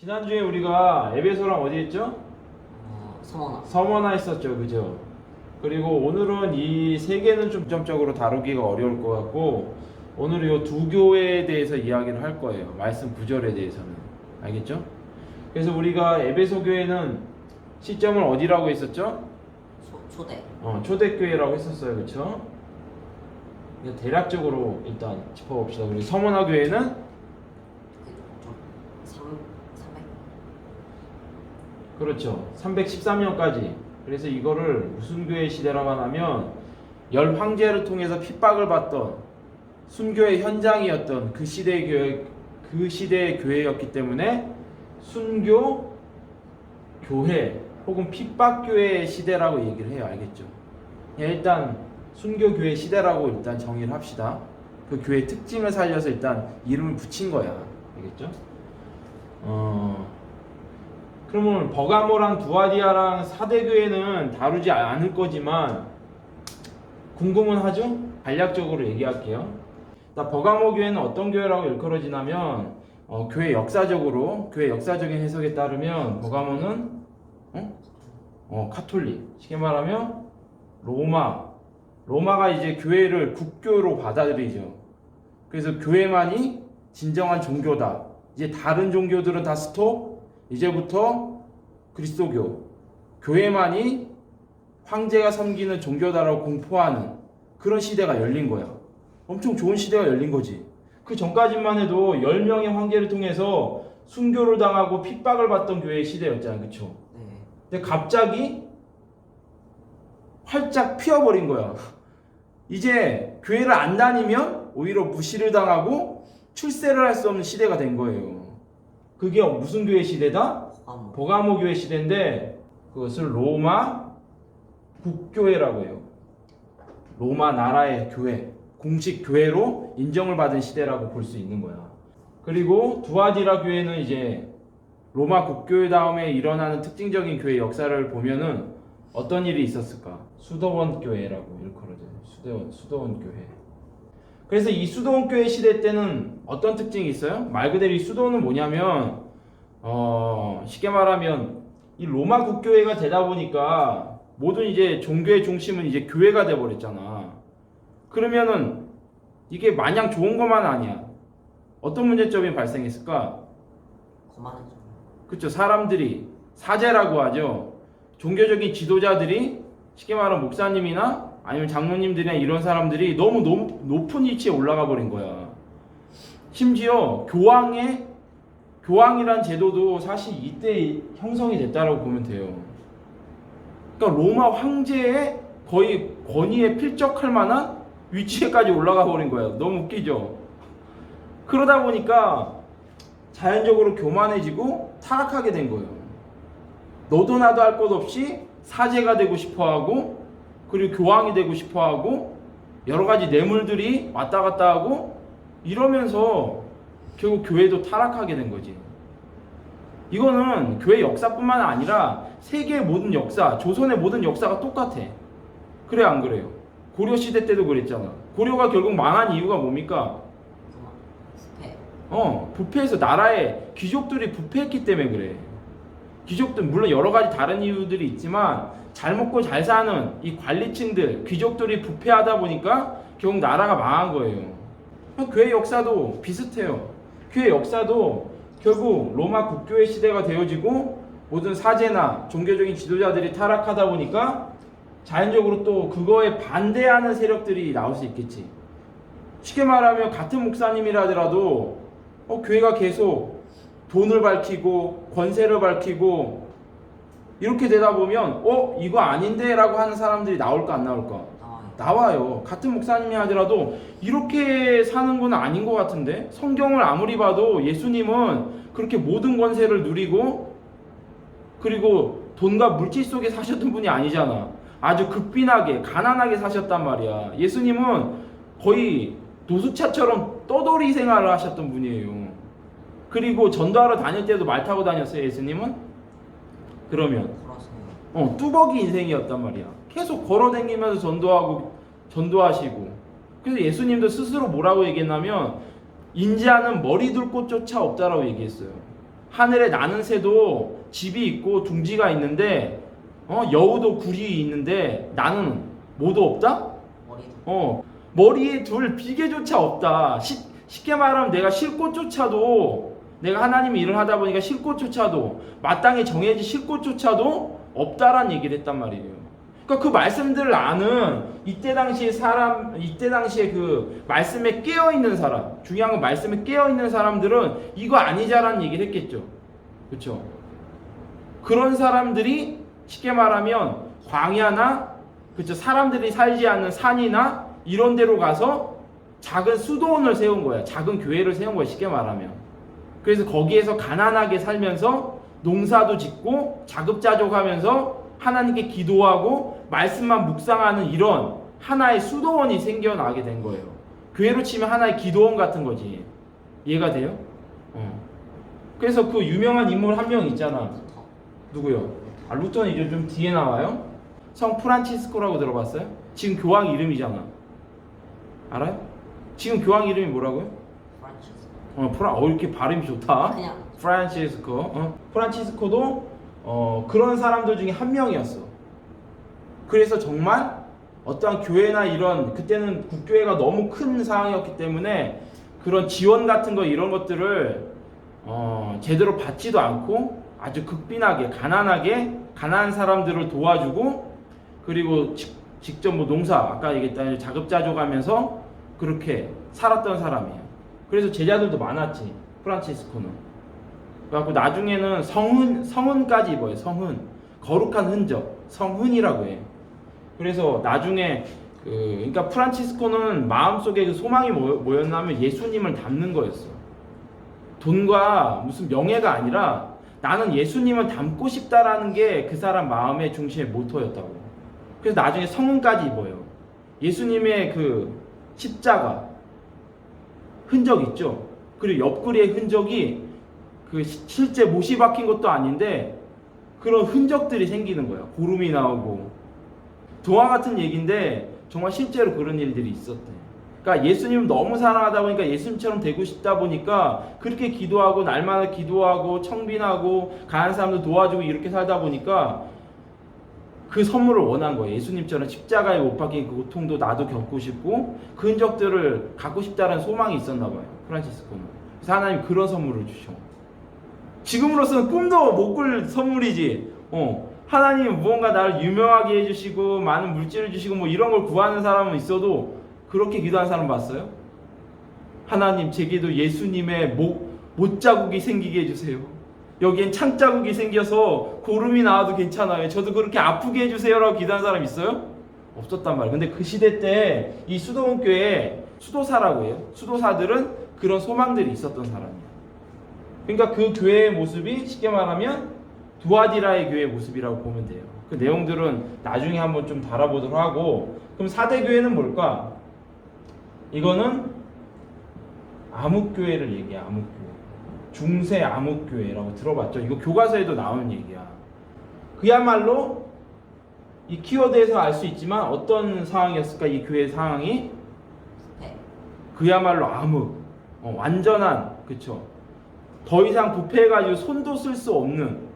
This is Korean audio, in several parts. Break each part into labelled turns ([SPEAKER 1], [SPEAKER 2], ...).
[SPEAKER 1] 지난주에 우리가 에베소랑 어디 했죠?
[SPEAKER 2] 서머나.
[SPEAKER 1] 서머나 했었죠, 그죠? 그리고 오늘은 이 세 개는 좀 점적으로 다루기가 어려울 것 같고, 오늘 이 두 교회에 대해서 이야기를 할 거예요. 말씀 구절에 대해서는. 알겠죠? 그래서 우리가 에베소 교회는 시점을 어디라고 했었죠?
[SPEAKER 2] 초대.
[SPEAKER 1] 초대교회라고 했었어요, 그쵸? 대략적으로 일단 짚어봅시다. 그리고 서머나 교회는
[SPEAKER 2] 300.
[SPEAKER 1] 그렇죠. 313년까지. 그래서 이거를 무슨 교회 시대라고 하냐면 열 황제를 통해서 핍박을 받던 순교의 현장이었던 그 시대의 교회였기 때문에 순교 교회 혹은 핍박 교회의 시대라고 얘기를 해요. 알겠죠? 일단 순교 교회 시대라고 일단 정의를 합시다. 그 교회 특징을 살려서 일단 이름을 붙인 거야. 알겠죠? 그러면 버가모랑 두아디아랑 사대교회는 다루지 않을 거지만 궁금은 하죠? 간략적으로 얘기할게요. 버가모 교회는 어떤 교회라고 일컬어지냐면 교회 역사적인 해석에 따르면 버가모는 카톨릭, 쉽게 말하면 로마가 이제 교회를 국교로 받아들이죠. 그래서 교회만이 진정한 종교다. 이제 다른 종교들은 다 스톱. 이제부터 그리스도교, 교회만이 황제가 섬기는 종교다라고 공포하는 그런 시대가 열린 거야. 엄청 좋은 시대가 열린 거지. 그 전까지만 해도 10명의 황제를 통해서 순교를 당하고 핍박을 받던 교회의 시대였잖아. 그쵸?
[SPEAKER 2] 네.
[SPEAKER 1] 근데 갑자기 활짝 피어버린 거야. 이제 교회를 안 다니면 오히려 무시를 당하고 출세를 할 수 없는 시대가 된 거예요. 그게 무슨 교회 시대다? 버가모 교회 시대인데 그것을 로마 국교회라고 해요. 로마 나라의 교회, 공식 교회로 인정을 받은 시대라고 볼 수 있는 거야. 그리고 두아디라 교회는 이제 로마 국교회 다음에 일어나는 특징적인 교회 역사를 보면은 어떤 일이 있었을까? 수도원 교회라고 일컬어져요. 수도원 교회. 그래서 이 수도원 교회 시대 때는 어떤 특징이 있어요? 말 그대로 이 수도원은 뭐냐면 쉽게 말하면 이 로마 국교회가 되다 보니까 모든 이제 종교의 중심은 이제 교회가 돼 버렸잖아. 그러면은 이게 마냥 좋은 것만 아니야. 어떤 문제점이 발생했을까?
[SPEAKER 2] 거만하죠.
[SPEAKER 1] 그렇죠. 사람들이 사제라고 하죠. 종교적인 지도자들이 쉽게 말하면 목사님이나 아니면 장로님들이나 이런 사람들이 너무 높은 위치에 올라가 버린 거야. 심지어 교황이란 제도도 사실 이때 형성이 됐다라고 보면 돼요. 그러니까 로마 황제의 거의 권위에 필적할 만한 위치에까지 올라가 버린 거야. 너무 웃기죠? 그러다 보니까 자연적으로 교만해지고 타락하게 된 거예요. 너도 나도 할 것 없이 사제가 되고 싶어하고, 그리고 교황이 되고 싶어하고, 여러 가지 뇌물들이 왔다 갔다 하고 이러면서 결국 교회도 타락하게 된 거지. 이거는 교회 역사뿐만 아니라 세계의 모든 역사, 조선의 모든 역사가 똑같아. 그래 안 그래요? 고려 시대 때도 그랬잖아. 고려가 결국 망한 이유가 뭡니까?
[SPEAKER 2] 부패.
[SPEAKER 1] 부패해서 나라의 귀족들이 부패했기 때문에 그래. 귀족들 물론 여러 가지 다른 이유들이 있지만 잘 먹고 잘 사는 이 관리층들, 귀족들이 부패하다 보니까 결국 나라가 망한 거예요. 교회 역사도 비슷해요. 교회 역사도 결국 로마 국교회 시대가 되어지고 모든 사제나 종교적인 지도자들이 타락하다 보니까 자연적으로 또 그거에 반대하는 세력들이 나올 수 있겠지. 쉽게 말하면 같은 목사님이라 하더라도 교회가 계속 돈을 밝히고 권세를 밝히고 이렇게 되다 보면 이거 아닌데 라고 하는 사람들이 나올까 안 나올까? 나와요. 같은 목사님이 하더라도 이렇게 사는 건 아닌 것 같은데, 성경을 아무리 봐도 예수님은 그렇게 모든 권세를 누리고 그리고 돈과 물질 속에 사셨던 분이 아니잖아. 아주 극빈하게 가난하게 사셨단 말이야. 예수님은 거의 노숙자처럼 떠돌이 생활을 하셨던 분이에요. 그리고 전도하러 다닐 때도 말 타고 다녔어요. 예수님은? 그러면 뚜벅이 인생이었단 말이야. 계속 걸어다니면서 전도하시고. 그래서 예수님도 스스로 뭐라고 얘기했냐면 인자는 머리 둘 곳조차 없다라고 얘기했어요. 하늘에 나는 새도 집이 있고 둥지가 있는데 여우도 굴이 있는데 나는 뭐도 없다?
[SPEAKER 2] 머리도.
[SPEAKER 1] 머리에 둘 비계조차 없다. 쉽게 말하면 내가 쉴 곳조차도, 내가 하나님의 일을 하다 보니까 쉴 곳조차도, 마땅히 정해진 쉴 곳조차도 없다라는 얘기를 했단 말이에요. 그러니까 그 말씀들을 아는 이때 당시에 그 말씀에 깨어 있는 사람, 중요한 건 말씀에 깨어 있는 사람들은 이거 아니자라는 얘기를 했겠죠. 그렇죠? 그런 사람들이 쉽게 말하면 광야나, 그렇죠, 사람들이 살지 않는 산이나 이런 데로 가서 작은 수도원을 세운 거야. 작은 교회를 세운 거야, 쉽게 말하면. 그래서 거기에서 가난하게 살면서 농사도 짓고 자급자족하면서 하나님께 기도하고 말씀만 묵상하는 이런 하나의 수도원이 생겨나게 된 거예요. 교회로 치면 하나의 기도원 같은 거지. 이해가 돼요? 그래서 그 유명한 인물 한 명 있잖아.
[SPEAKER 2] 루터.
[SPEAKER 1] 누구요? 루터는 이제 좀 뒤에 나와요. 성 프란치스코라고 들어봤어요? 지금 교황 이름이잖아. 알아요? 지금 교황 이름이 뭐라고요?
[SPEAKER 2] 프란치스코.
[SPEAKER 1] 이렇게 발음이 좋다.
[SPEAKER 2] 그냥
[SPEAKER 1] 프란치스코. 프란치스코도 그런 사람들 중에 한 명이었어. 그래서 정말 어떠한 교회나 이런, 그때는 국교회가 너무 큰 상황이었기 때문에 그런 지원 같은 거 이런 것들을 제대로 받지도 않고 아주 극빈하게 가난한 사람들을 도와주고, 그리고 직접 뭐 농사, 아까 얘기했던 자급자족하면서 그렇게 살았던 사람이에요. 그래서 제자들도 많았지, 프란치스코는. 그래갖고 나중에는 성흔까지 입어요. 성흔, 거룩한 흔적, 성흔이라고 해요. 그래서 나중에 그러니까 프란치스코는 마음속에 그 소망이 뭐였냐면 예수님을 닮는 거였어. 돈과 무슨 명예가 아니라 나는 예수님을 닮고 싶다라는 게 그 사람 마음의 중심의 모토였다고. 그래서 나중에 성은까지 입어요. 예수님의 그 십자가 흔적 있죠. 그리고 옆구리의 흔적이 그 실제 못이 박힌 것도 아닌데 그런 흔적들이 생기는 거야. 고름이 나오고. 동화 같은 얘기인데 정말 실제로 그런 일들이 있었대. 그러니까 예수님을 너무 사랑하다 보니까 예수님처럼 되고 싶다 보니까 그렇게 기도하고 날마다 기도하고 청빈하고 가난한 사람들 도와주고 이렇게 살다 보니까 그 선물을 원한 거예요. 예수님처럼 십자가에 못 박힌 그 고통도 나도 겪고 싶고 그 흔적들을 갖고 싶다는 소망이 있었나 봐요. 프란치스코는. 그래서 하나님 그런 선물을 주셔. 지금으로서는 꿈도 못 꿀 선물이지. 하나님 무언가 나를 유명하게 해주시고 많은 물질을 주시고 뭐 이런 걸 구하는 사람은 있어도 그렇게 기도하는 사람 봤어요? 하나님 제게도 예수님의 못자국이 생기게 해주세요. 여기엔 창자국이 생겨서 고름이 나와도 괜찮아요. 저도 그렇게 아프게 해주세요라고 기도하는 사람 있어요? 없었단 말이에요. 근데 그 시대 때 이 수도원교회 수도사라고 해요. 수도사들은 그런 소망들이 있었던 사람이에요. 그러니까 그 교회의 모습이 쉽게 말하면 두아디라의 교회의 모습이라고 보면 돼요. 그 내용들은 나중에 한번 좀 다뤄보도록 하고, 그럼 4대 교회는 뭘까? 이거는 암흑교회를 얘기해. 암흑교회. 중세 암흑교회라고 들어봤죠? 이거 교과서에도 나오는 얘기야. 그야말로 이 키워드에서 알 수 있지만 어떤 상황이었을까? 이 교회 상황이 그야말로 암흑, 완전한, 그쵸? 더 이상 부패해가지고 손도 쓸 수 없는,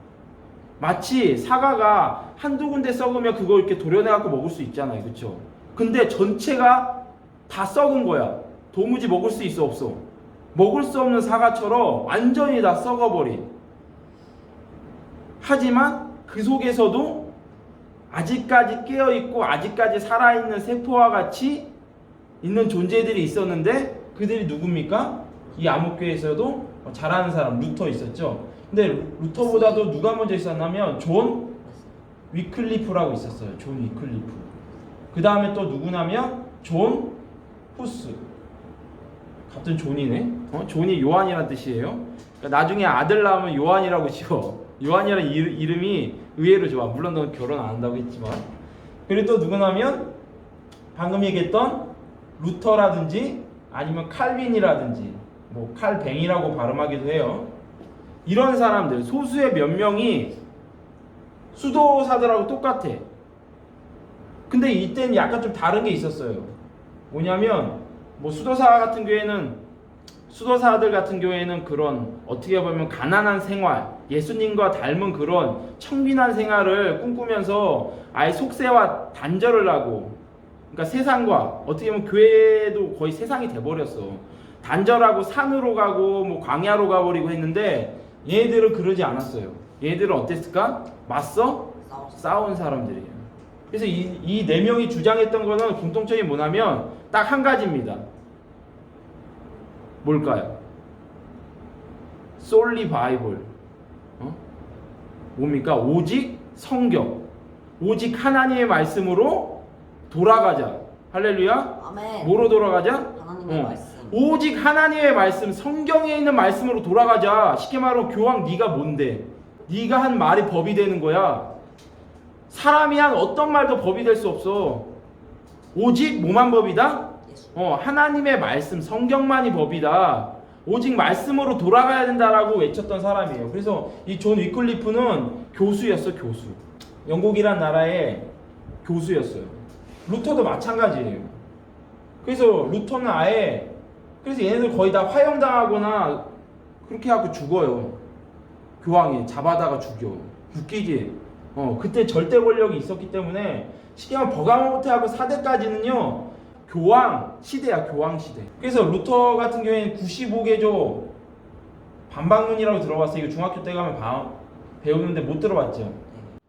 [SPEAKER 1] 마치 사과가 한두 군데 썩으면 그거 이렇게 도려내갖고 먹을 수 있잖아요. 그쵸? 근데 전체가 다 썩은 거야. 도무지 먹을 수 있어 없어? 먹을 수 없는 사과처럼 완전히 다 썩어버린. 하지만 그 속에서도 아직까지 깨어있고 아직까지 살아있는 세포와 같이 있는 존재들이 있었는데 그들이 누굽니까? 이 암흑교회에서도 잘하는 사람 루터 있었죠. 근데 루터보다도 누가 먼저 있었냐면 존 위클리프라고 있었어요. 존 위클리프. 그 다음에 또 누구냐면 존 후스. 같은 존이네. 존이 요한이라는 뜻이에요. 그러니까 나중에 아들 낳으면 요한이라고 지어. 요한이라는 이름이 의외로 좋아. 물론 넌 결혼 안 한다고 했지만. 그리고 또 누구냐면 방금 얘기했던 루터라든지 아니면 칼빈이라든지 뭐 칼뱅이라고 발음하기도 해요. 이런 사람들 소수의 몇 명이 수도사들하고 똑같아. 근데 이때는 약간 좀 다른 게 있었어요. 뭐냐면 뭐 수도사 같은 경우에는 수도사들 같은 경우에는 그런 어떻게 보면 가난한 생활, 예수님과 닮은 그런 청빈한 생활을 꿈꾸면서 아예 속세와 단절을 하고, 그러니까 세상과 어떻게 보면 교회도 거의 세상이 돼버렸어. 단절하고 산으로 가고 뭐 광야로 가버리고 했는데 얘네들은 그러지 않았어요. 얘네들은 어땠을까? 맞서 싸운 사람들이에요. 그래서 이 네 명이 주장했던 거는 공통점이 뭐냐면 딱 한 가지입니다. 뭘까요? 솔리 바이블. 뭡니까? 오직 성경. 오직 하나님의 말씀으로 돌아가자. 할렐루야.
[SPEAKER 2] 아멘.
[SPEAKER 1] 뭐로 돌아가자?
[SPEAKER 2] 하나님의 말씀.
[SPEAKER 1] 오직 하나님의 말씀, 성경에 있는 말씀으로 돌아가자. 쉽게 말하면 교황 네가 뭔데? 네가 한 말이 법이 되는 거야. 사람이 한 어떤 말도 법이 될 수 없어. 오직 뭐만 법이다?
[SPEAKER 2] 예수.
[SPEAKER 1] 하나님의 말씀, 성경만이 법이다. 오직 말씀으로 돌아가야 된다라고 외쳤던 사람이에요. 그래서 이 존 위클리프는 교수였어, 교수. 영국이란 나라의 교수였어요. 루터도 마찬가지예요. 그래서 루터는 아예, 그래서 얘네들 거의 다 화형당하거나 그렇게 하고 죽어요. 교황이 잡아다가 죽여. 웃기지? 그때 절대 권력이 있었기 때문에 쉽게 말하면 버가모트하고 4대까지는요 교황 시대야, 교황 시대. 그래서 루터 같은 경우에는 95개조 반박문이라고 들어봤어요. 이거 중학교 때 가면 배우는데 못 들어봤죠.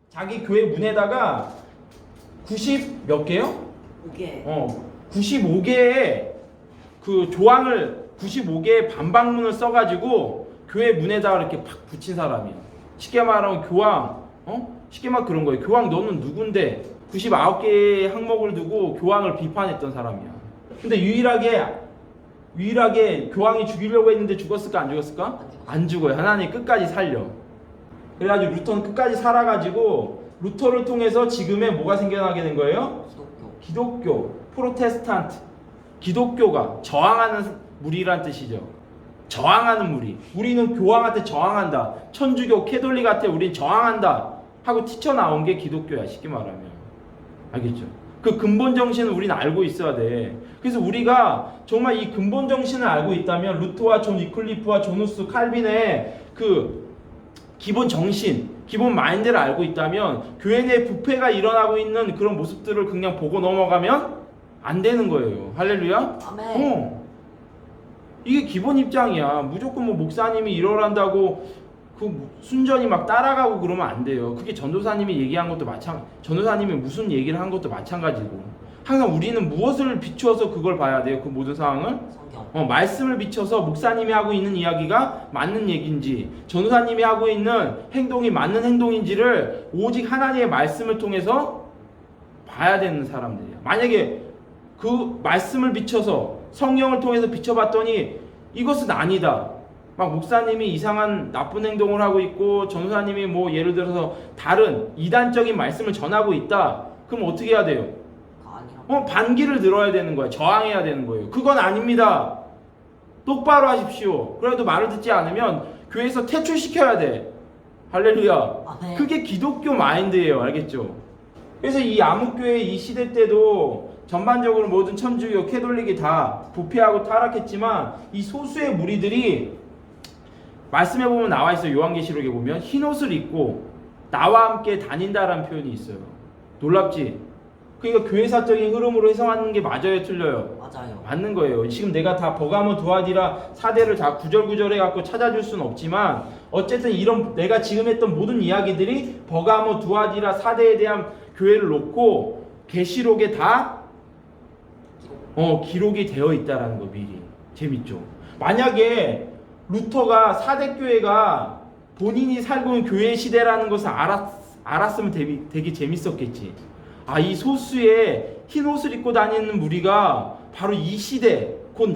[SPEAKER 1] 자기 교회 문에다가 90 몇 개요?
[SPEAKER 2] 5개.
[SPEAKER 1] 95개의 그 조항을 95개의 반박문을 써가지고 교회 문에다가 이렇게 팍 붙인 사람이야. 쉽게 말하면 교황, 쉽게 말 그런 거예요. 교황 너는 누군데? 99개의 항목을 두고 교황을 비판했던 사람이야. 근데 유일하게 교황이 죽이려고 했는데 죽었을까 안 죽었을까? 안 죽어요. 하나님이 끝까지 살려. 그래가지고 루터는 끝까지 살아가지고 루터를 통해서 지금의 뭐가 생겨나게 된 거예요? 기독교, 프로테스탄트, 기독교가 저항하는 무리란 뜻이죠. 저항하는 무리. 우리는 교황한테 저항한다. 천주교, 캐톨릭한테 우린 저항한다 하고 튀쳐나온 게 기독교야, 쉽게 말하면. 알겠죠? 그 근본 정신을 우리는 알고 있어야 돼. 그래서 우리가 정말 이 근본 정신을 알고 있다면 루터와 존 위클리프와 존 후스, 칼빈의 그 기본 정신, 기본 마인드를 알고 있다면 교회 내 부패가 일어나고 있는 그런 모습들을 그냥 보고 넘어가면 안 되는 거예요. 할렐루야?
[SPEAKER 2] 아멘.
[SPEAKER 1] 이게 기본 입장이야. 무조건 뭐 목사님이 이러란다고 그 순전히 막 따라가고 그러면 안 돼요. 그게 전도사님이 얘기한 것도 전도사님이 무슨 얘기를 한 것도 마찬가지고. 항상 우리는 무엇을 비추어서 그걸 봐야 돼요. 그 모든 상황을.
[SPEAKER 2] 성경.
[SPEAKER 1] 말씀을 비춰서 목사님이 하고 있는 이야기가 맞는 얘기인지, 전도사님이 하고 있는 행동이 맞는 행동인지를 오직 하나님의 말씀을 통해서 봐야 되는 사람들이야. 만약에 그 말씀을 비춰서 성령을 통해서 비춰봤더니 이것은 아니다. 막 목사님이 이상한 나쁜 행동을 하고 있고 전도사님이 뭐 예를 들어서 다른 이단적인 말씀을 전하고 있다. 그럼 어떻게 해야 돼요? 반기를 들어야 되는 거야. 저항해야 되는 거예요. 그건 아닙니다. 똑바로 하십시오. 그래도 말을 듣지 않으면 교회에서 퇴출시켜야 돼. 할렐루야.
[SPEAKER 2] 아멘.
[SPEAKER 1] 그게 기독교 마인드예요. 알겠죠? 그래서 이 암흑교회 이 시대 때도 전반적으로 모든 천주교, 캐톨릭이 다 부패하고 타락했지만 이 소수의 무리들이 말씀에 보면 나와 있어요. 요한계시록에 보면 흰옷을 입고 나와 함께 다닌다라는 표현이 있어요. 놀랍지? 그러니까 교회사적인 흐름으로 해석하는 게 맞아요, 틀려요?
[SPEAKER 2] 맞아요.
[SPEAKER 1] 맞는 거예요. 지금 내가 다 버가모, 두아디라, 사대를 다 구절구절 해갖고 찾아줄 수는 없지만 어쨌든 이런 내가 지금 했던 모든 이야기들이 버가모, 두아디라, 사대에 대한 교회를 놓고 계시록에 다 기록이 되어 있다라는 거 미리. 재밌죠? 만약에 루터가 사대교회가 본인이 살고 있는 교회 시대라는 것을 알았으면 되게 재밌었겠지. 이 소수의 흰 옷을 입고 다니는 무리가 바로 이 시대, 곧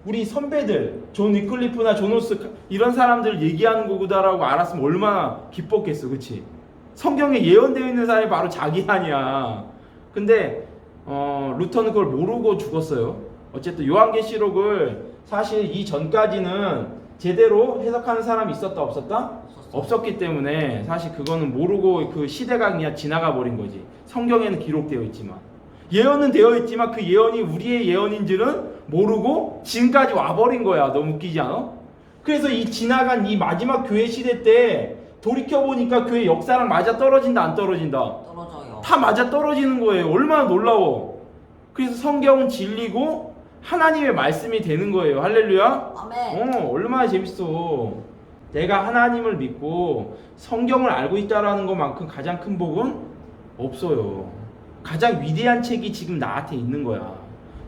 [SPEAKER 1] 우리 선배들, 존 위클리프나 존 후스 이런 사람들을 얘기하는 거구나라고 알았으면 얼마나 기뻤겠어, 그치? 성경에 예언되어 있는 사람이 바로 자기 아니야. 근데 루터는 그걸 모르고 죽었어요. 어쨌든 요한계시록을 사실 이 전까지는 제대로 해석하는 사람이 있었다 없었다? 없었기 때문에 사실 그거는 모르고 그 시대가 그냥 지나가 버린 거지. 성경에는 기록되어 있지만 예언은 되어 있지만 그 예언이 우리의 예언인지는 모르고 지금까지 와버린 거야. 너무 웃기지 않아? 그래서 이 지나간 이 마지막 교회 시대 때 돌이켜보니까 교회 역사랑 맞아 떨어진다 안 떨어진다?
[SPEAKER 2] 떨어져요.
[SPEAKER 1] 다 맞아 떨어지는 거예요. 얼마나 놀라워. 그래서 성경은 진리고 하나님의 말씀이 되는 거예요. 할렐루야.
[SPEAKER 2] 아멘.
[SPEAKER 1] 얼마나 재밌어. 내가 하나님을 믿고 성경을 알고 있다라는 것만큼 가장 큰 복은 없어요. 가장 위대한 책이 지금 나한테 있는 거야.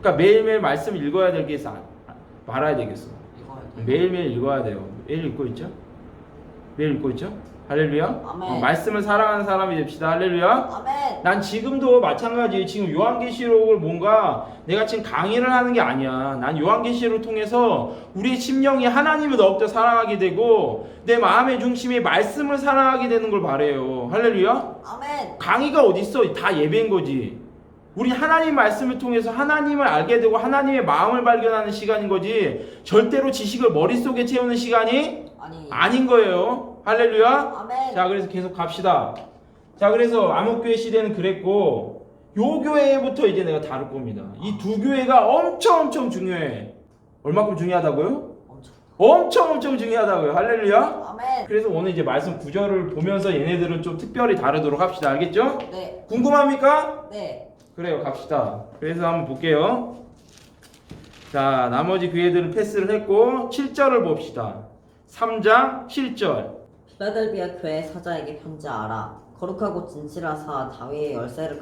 [SPEAKER 1] 그러니까 매일매일 말씀 읽어야 되겠어? 말아야 되겠어?
[SPEAKER 2] 이거
[SPEAKER 1] 매일매일 읽어야 돼요. 매일 읽고 있죠? 매일 읽고 있죠? 할렐루야.
[SPEAKER 2] 아멘.
[SPEAKER 1] 말씀을 사랑하는 사람이 됩시다. 할렐루야.
[SPEAKER 2] 아멘.
[SPEAKER 1] 난 지금도 마찬가지. 지금 요한계시록을 뭔가 내가 지금 강의를 하는 게 아니야. 난 요한계시록을 통해서 우리의 심령이 하나님을 더욱더 사랑하게 되고 내 마음의 중심이 말씀을 사랑하게 되는 걸 바래요. 할렐루야.
[SPEAKER 2] 아멘.
[SPEAKER 1] 강의가 어딨어? 다 예배인 거지. 우리 하나님 말씀을 통해서 하나님을 알게 되고 하나님의 마음을 발견하는 시간인 거지. 절대로 지식을 머릿속에 채우는 시간이 아닌 거예요. 할렐루야.
[SPEAKER 2] 아멘.
[SPEAKER 1] 자, 그래서 계속 갑시다. 자, 그래서 암흑교회 시대는 그랬고 요 교회부터 이제 내가 다룰 겁니다. 이 두 교회가 엄청 중요해. 얼마큼 중요하다고요? 엄청 중요하다고요. 할렐루야.
[SPEAKER 2] 아멘.
[SPEAKER 1] 그래서 오늘 이제 말씀 구절을 보면서 얘네들은 좀 특별히 다루도록 합시다. 알겠죠?
[SPEAKER 2] 네.
[SPEAKER 1] 궁금합니까?
[SPEAKER 2] 네.
[SPEAKER 1] 그래요, 갑시다. 그래서 한번 볼게요. 자, 나머지 교회들은 패스를 했고 7절을 봅시다. 3장 7절.
[SPEAKER 3] 필라델비아 교회 사자에게 편지하라. 거룩하고 진실하사 다윗의 열쇠를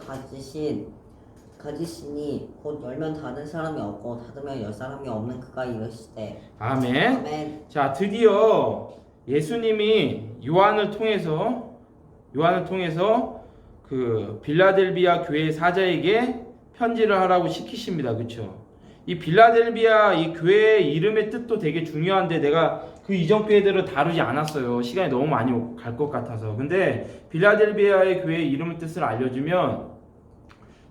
[SPEAKER 3] 가지시니 곧 열면 닫을 사람이 없고 닫으면 열 사람이 없는 그가 이르시되.
[SPEAKER 1] 아멘.
[SPEAKER 2] 아멘.
[SPEAKER 1] 자, 드디어 예수님이 요한을 통해서 그 빌라델비아 교회 사자에게 편지를 하라고 시키십니다. 그렇죠? 이 빌라델비아 이 교회의 이름의 뜻도 되게 중요한데 내가 그 이전 교회들을 다루지 않았어요. 시간이 너무 많이 갈 것 같아서. 근데 빌라델비아의 교회의 이름의 뜻을 알려주면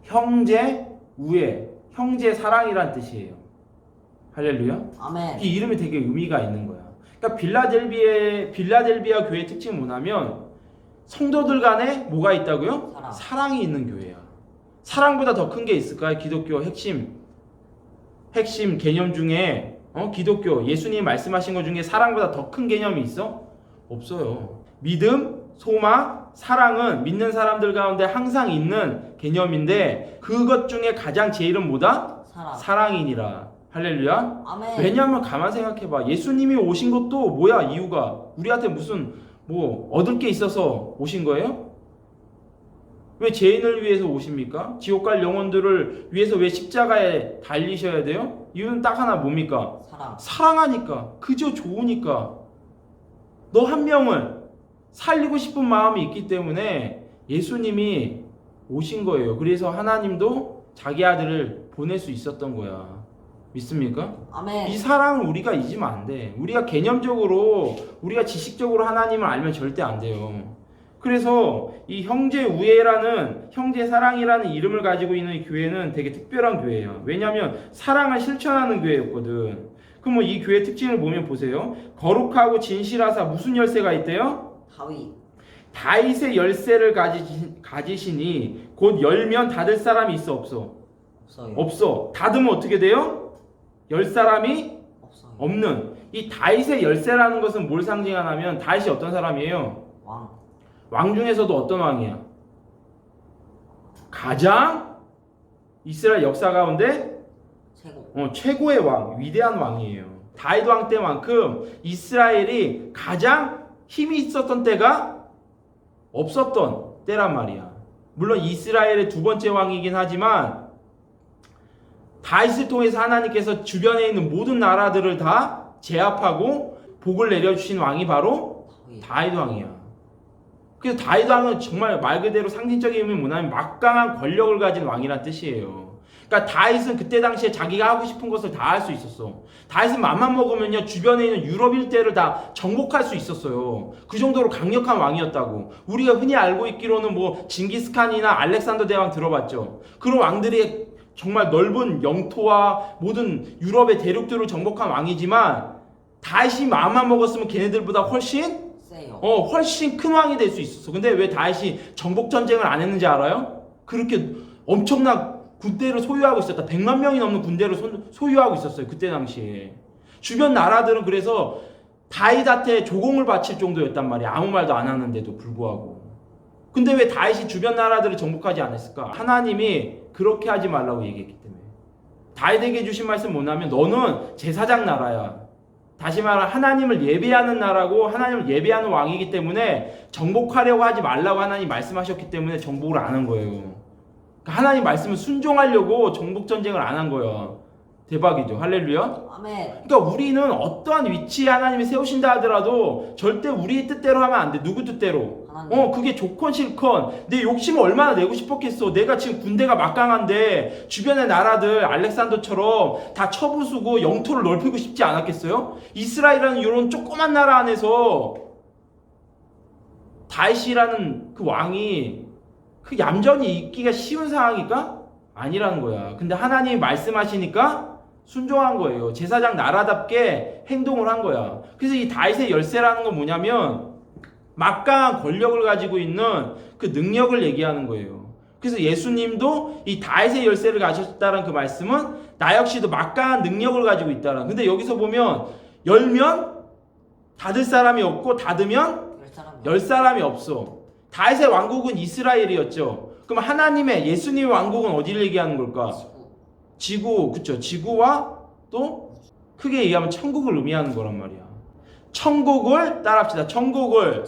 [SPEAKER 1] 형제 우애, 형제 사랑이란 뜻이에요. 할렐루야.
[SPEAKER 2] 아멘.
[SPEAKER 1] 이 이름이 되게 의미가 있는 거야. 그러니까 빌라델비아 교회의 특징은 뭐냐면 성도들 간에 뭐가 있다고요? 사랑이 있는 교회야. 사랑보다 더 큰 게 있을까요? 기독교 핵심 개념 중에 기독교 예수님이 말씀하신 것 중에 사랑보다 더 큰 개념이 있어? 없어요. 믿음, 소망, 사랑은 믿는 사람들 가운데 항상 있는 개념인데 그것 중에 가장 제일은 뭐다? 사랑이니라. 할렐루야.
[SPEAKER 2] 아멘.
[SPEAKER 1] 왜냐하면 가만 생각해봐. 예수님이 오신 것도 뭐야 이유가? 우리한테 무슨 뭐 얻을 게 있어서 오신 거예요? 왜 죄인을 위해서 오십니까? 지옥 갈 영혼들을 위해서 왜 십자가에 달리셔야 돼요? 이유는 딱 하나 뭡니까? 사랑하니까. 그저 좋으니까. 너 한 명을 살리고 싶은 마음이 있기 때문에 예수님이 오신 거예요. 그래서 하나님도 자기 아들을 보낼 수 있었던 거야. 믿습니까?
[SPEAKER 2] 아멘.
[SPEAKER 1] 이 사랑을 우리가 잊으면 안 돼. 우리가 개념적으로, 우리가 지식적으로 하나님을 알면 절대 안 돼요. 그래서 이 형제 우애라는, 형제 사랑이라는 이름을 가지고 있는 교회는 되게 특별한 교회예요. 왜냐하면 사랑을 실천하는 교회였거든. 그럼 뭐 이 교회 특징을 보면 보세요. 거룩하고 진실하사 무슨 열쇠가 있대요? 다윗의 열쇠를 가지시니 곧 열면 닫을 사람이 있어 없어? 없어. 닫으면 어떻게 돼요? 열 사람이 없는. 이 다윗의 열쇠라는 것은 뭘 상징하냐면 다윗이 어떤 사람이에요? 왕 중에서도 어떤 왕이야? 가장 이스라엘 역사 가운데 최고의 왕, 위대한 왕이에요. 다윗 왕 때만큼 이스라엘이 가장 힘이 있었던 때가 없었던 때란 말이야. 물론 이스라엘의 두 번째 왕이긴 하지만 다윗을 통해서 하나님께서 주변에 있는 모든 나라들을 다 제압하고 복을 내려주신 왕이 바로 다윗 왕이야. 그래서 다윗 왕은 정말 말 그대로 상징적인 의미는 뭐냐면 막강한 권력을 가진 왕이란 뜻이에요. 그러니까 다윗은 그때 당시에 자기가 하고 싶은 것을 다 할 수 있었어. 다윗은 맘만 먹으면요 주변에 있는 유럽 일대를 다 정복할 수 있었어요. 그 정도로 강력한 왕이었다고. 우리가 흔히 알고 있기로는 뭐 징기스칸이나 알렉산더 대왕 들어봤죠. 그런 왕들이 정말 넓은 영토와 모든 유럽의 대륙들을 정복한 왕이지만 다윗이 마음만 먹었으면 걔네들보다 훨씬 큰 왕이 될 수 있었어. 근데 왜 다윗이 정복 전쟁을 안 했는지 알아요? 그렇게 엄청난 군대를 소유하고 있었다. 100만 명이 넘는 군대를 소유하고 있었어요. 그때 당시에. 주변 나라들은 그래서 다윗한테 조공을 바칠 정도였단 말이야. 아무 말도 안 하는데도 불구하고. 근데 왜 다윗이 주변 나라들을 정복하지 않았을까? 하나님이 그렇게 하지 말라고 얘기했기 때문에. 다윗에게 주신 말씀 뭐냐면 너는 제사장 나라야. 다시 말하면 하나님을 예배하는 나라고 하나님을 예배하는 왕이기 때문에 정복하려고 하지 말라고 하나님 말씀하셨기 때문에 정복을 안 한 거예요. 그러니까 하나님 말씀을 순종하려고 정복 전쟁을 안 한 거예요. 대박이죠. 할렐루야.
[SPEAKER 3] 아멘.
[SPEAKER 1] 그러니까 우리는 어떠한 위치에 하나님이 세우신다 하더라도 절대 우리 뜻대로 하면 안 돼. 누구 뜻대로?
[SPEAKER 3] 하나님.
[SPEAKER 1] 그게 좋건 싫건 내 욕심을 얼마나 내고 싶었겠어. 내가 지금 군대가 막강한데 주변의 나라들 알렉산더처럼 다 쳐부수고 영토를 넓히고 싶지 않았겠어요? 이스라엘이라는 이런 조그만 나라 안에서 다윗이라는 그 왕이 그 얌전히 있기가 쉬운 상황일까? 아니라는 거야. 근데 하나님이 말씀하시니까 순종한 거예요. 제사장 나라답게 행동을 한 거야. 그래서 이 다윗의 열쇠라는 건 뭐냐면 막강한 권력을 가지고 있는 그 능력을 얘기하는 거예요. 그래서 예수님도 이 다윗의 열쇠를 가졌다는 그 말씀은 나 역시도 막강한 능력을 가지고 있다는. 근데 여기서 보면 열면 닫을 사람이 없고 닫으면 열 사람이 없어. 다윗의 왕국은 이스라엘이었죠. 그럼 하나님의 예수님의 왕국은 어디를 얘기하는 걸까? 지구, 그쵸? 지구와 또 크게 얘기하면 천국을 의미하는 거란 말이야. 천국을 따라합시다. 천국을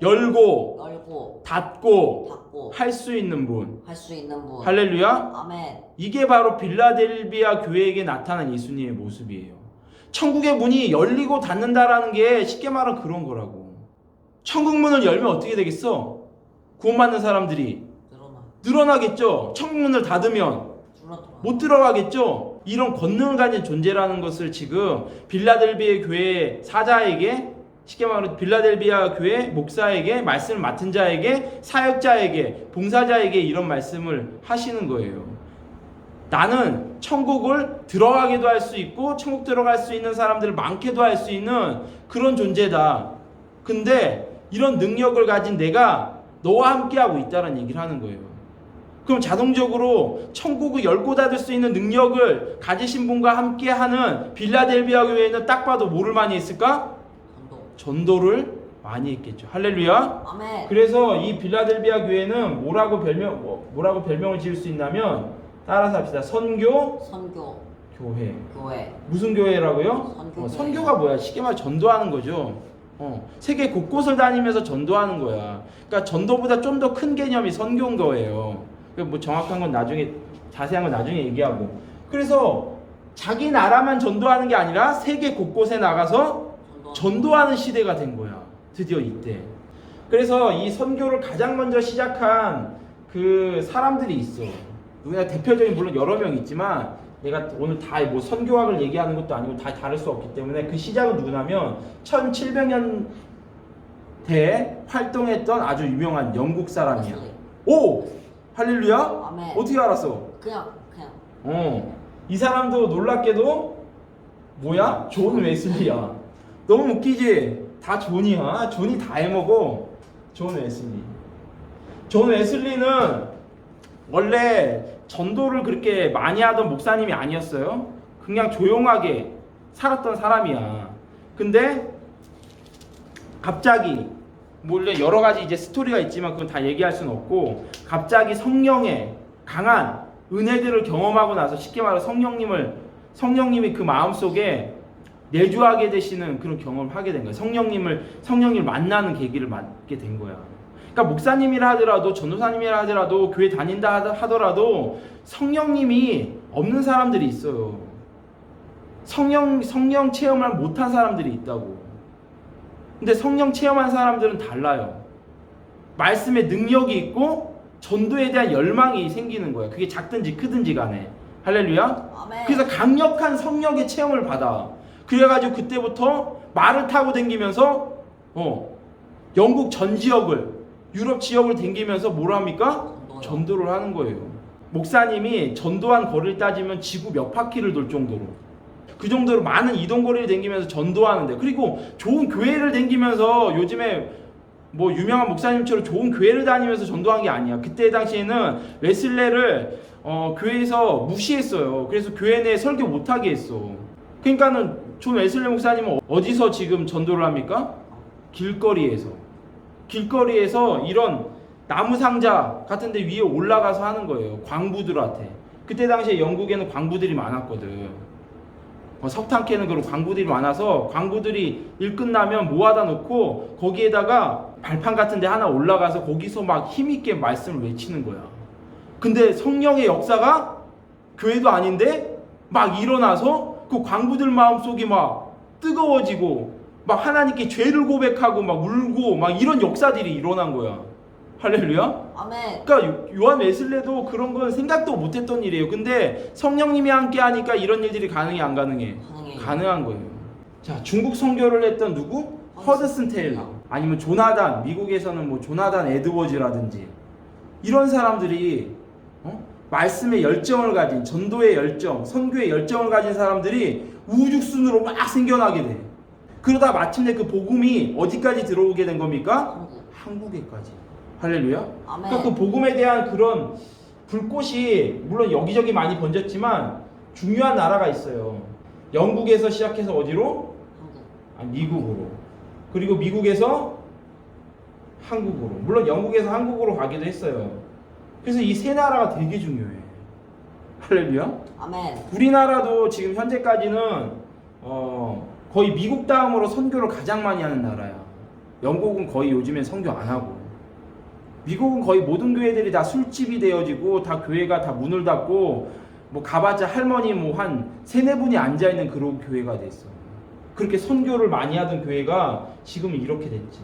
[SPEAKER 1] 열고 닫고 할 수 있는 분.
[SPEAKER 3] 할 수 있는 분.
[SPEAKER 1] 할렐루야.
[SPEAKER 3] 아멘.
[SPEAKER 1] 이게 바로 빌라델비아 교회에게 나타난 예수님의 모습이에요. 천국의 문이 열리고 닫는다라는 게 쉽게 말하면 그런 거라고. 천국 문을 열면 어떻게 되겠어? 구원받는 사람들이 늘어나겠죠. 천국 문을 닫으면 못 들어가겠죠. 이런 권능을 가진 존재라는 것을 지금 빌라델비아 교회 사자에게, 쉽게 말하면 빌라델비아 교회 목사에게, 말씀을 맡은 자에게, 사역자에게, 봉사자에게 이런 말씀을 하시는 거예요. 나는 천국을 들어가게도 할 수 있고 천국 들어갈 수 있는 사람들을 많게도 할 수 있는 그런 존재다. 근데 이런 능력을 가진 내가 너와 함께하고 있다는 얘기를 하는 거예요. 그럼 자동적으로 천국을 열고 닫을 수 있는 능력을 가지신 분과 함께하는 빌라델비아 교회는 딱 봐도 뭐를 많이 했을까? 전도를 많이 했겠죠. 할렐루야.
[SPEAKER 3] 아멘.
[SPEAKER 1] 그래서 이 빌라델비아 교회는 뭐라고 별명을 지을 수 있냐면 따라서 합시다. 선교 교회. 무슨 교회라고요? 선교가 뭐야? 쉽게 말해 전도하는 거죠. 세계 곳곳을 다니면서 전도하는 거야. 그러니까 전도보다 좀 더 큰 개념이 선교인 거예요. 뭐 정확한 건 나중에, 자세한 건 나중에 얘기하고. 그래서 자기 나라만 전도하는 게 아니라 세계 곳곳에 나가서 전도하는 시대가 된 거야. 드디어 이때. 그래서 이 선교를 가장 먼저 시작한 그 사람들이 있어. 우리가 대표적인 물론 여러 명 있지만 내가 오늘 다 뭐 선교학을 얘기하는 것도 아니고 다 다를 수 없기 때문에 그 시작은 누구냐면 1700년대에 활동했던 아주 유명한 영국 사람이야. 오! 할렐루야?
[SPEAKER 3] 아멘.
[SPEAKER 1] 어떻게 알았어?
[SPEAKER 3] 그냥.
[SPEAKER 1] 이 사람도 놀랍게도 뭐야? 존 웨슬리야. 너무 웃기지? 다 존이야. 존이 다 해먹어. 존 웨슬리. 존 웨슬리는 원래 전도를 그렇게 많이 하던 목사님이 아니었어요. 그냥 조용하게 살았던 사람이야. 근데 갑자기 물론 여러 가지 이제 스토리가 있지만 그건 다 얘기할 수는 없고, 갑자기 성령의 강한 은혜들을 경험하고 나서 쉽게 말해 성령님이 그 마음속에 내주하게 되시는 그런 경험을 하게 된 거야. 성령님을 만나는 계기를 맞게 된 거야. 그러니까 목사님이라 하더라도 전도사님이라 하더라도 교회 다닌다 하더라도 성령님이 없는 사람들이 있어요. 성령 체험을 못한 사람들이 있다고. 근데 성령 체험한 사람들은 달라요. 말씀에 능력이 있고 전도에 대한 열망이 생기는 거야. 그게 작든지 크든지 간에. 할렐루야.
[SPEAKER 3] 아멘.
[SPEAKER 1] 그래서 강력한 성령의 체험을 받아. 그래가지고 그때부터 말을 타고 다니면서 영국 전 지역을, 유럽 지역을 다니면서 뭘 합니까? 전도를 하는 거예요. 목사님이 전도한 거리를 따지면 지구 몇 바퀴를 돌 정도로, 그 정도로 많은 이동거리를 다니면서 전도하는데, 그리고 좋은 교회를 다니면서, 요즘에 뭐 유명한 목사님처럼 좋은 교회를 다니면서 전도한 게 아니야. 그때 당시에는 웨슬레를 교회에서 무시했어요. 그래서 교회 내 설교 못하게 했어. 그러니까는 존 웨슬리 목사님은 어디서 지금 전도를 합니까? 길거리에서 이런 나무 상자 같은 데 위에 올라가서 하는 거예요. 광부들한테. 그때 당시에 영국에는 광부들이 많았거든. 석탄 캐는 그런 광부들이 많아서 광부들이 일 끝나면 모아다 놓고 거기에다가 발판 같은 데 하나 올라가서 거기서 막 힘있게 말씀을 외치는 거야. 근데 성령의 역사가 교회도 아닌데 막 일어나서 그 광부들 마음속이 막 뜨거워지고 막 하나님께 죄를 고백하고 막 울고 막 이런 역사들이 일어난 거야. 할렐루야.
[SPEAKER 3] 아멘.
[SPEAKER 1] 그러니까 요한 웨슬레도 그런 건 생각도 못했던 일이에요. 근데 성령님이 함께 하니까 이런 일들이 가능해 안 가능해?
[SPEAKER 3] 가능해요.
[SPEAKER 1] 가능한 거예요. 자, 중국 선교를 했던 누구? 허드슨 테일러. 아니면 조나단, 미국에서는 뭐 조나단 에드워즈라든지 이런 사람들이 말씀의 열정을 가진, 전도의 열정, 선교의 열정을 가진 사람들이 우죽순으로 막 생겨나게 돼. 그러다 마침내 그 복음이 어디까지 들어오게 된 겁니까? 한국에까지. 할렐루야.
[SPEAKER 3] 아멘.
[SPEAKER 1] 그러니까 그 복음에 대한 그런 불꽃이 물론 여기저기 많이 번졌지만 중요한 나라가 있어요. 영국에서 시작해서 어디로? 미국으로. 그리고 미국에서 한국으로. 물론 영국에서 한국으로 가기도 했어요. 그래서 이 세 나라가 되게 중요해. 할렐루야.
[SPEAKER 3] 아멘.
[SPEAKER 1] 우리나라도 지금 현재까지는 거의 미국 다음으로 선교를 가장 많이 하는 나라야. 영국은 거의 요즘엔 선교 안 하고, 미국은 거의 모든 교회들이 다 술집이 되어지고 다 교회가 다 문을 닫고 뭐 가봤자 할머니 뭐 한 3-4분이 앉아있는 그런 교회가 됐어. 그렇게 선교를 많이 하던 교회가 지금은 이렇게 됐지.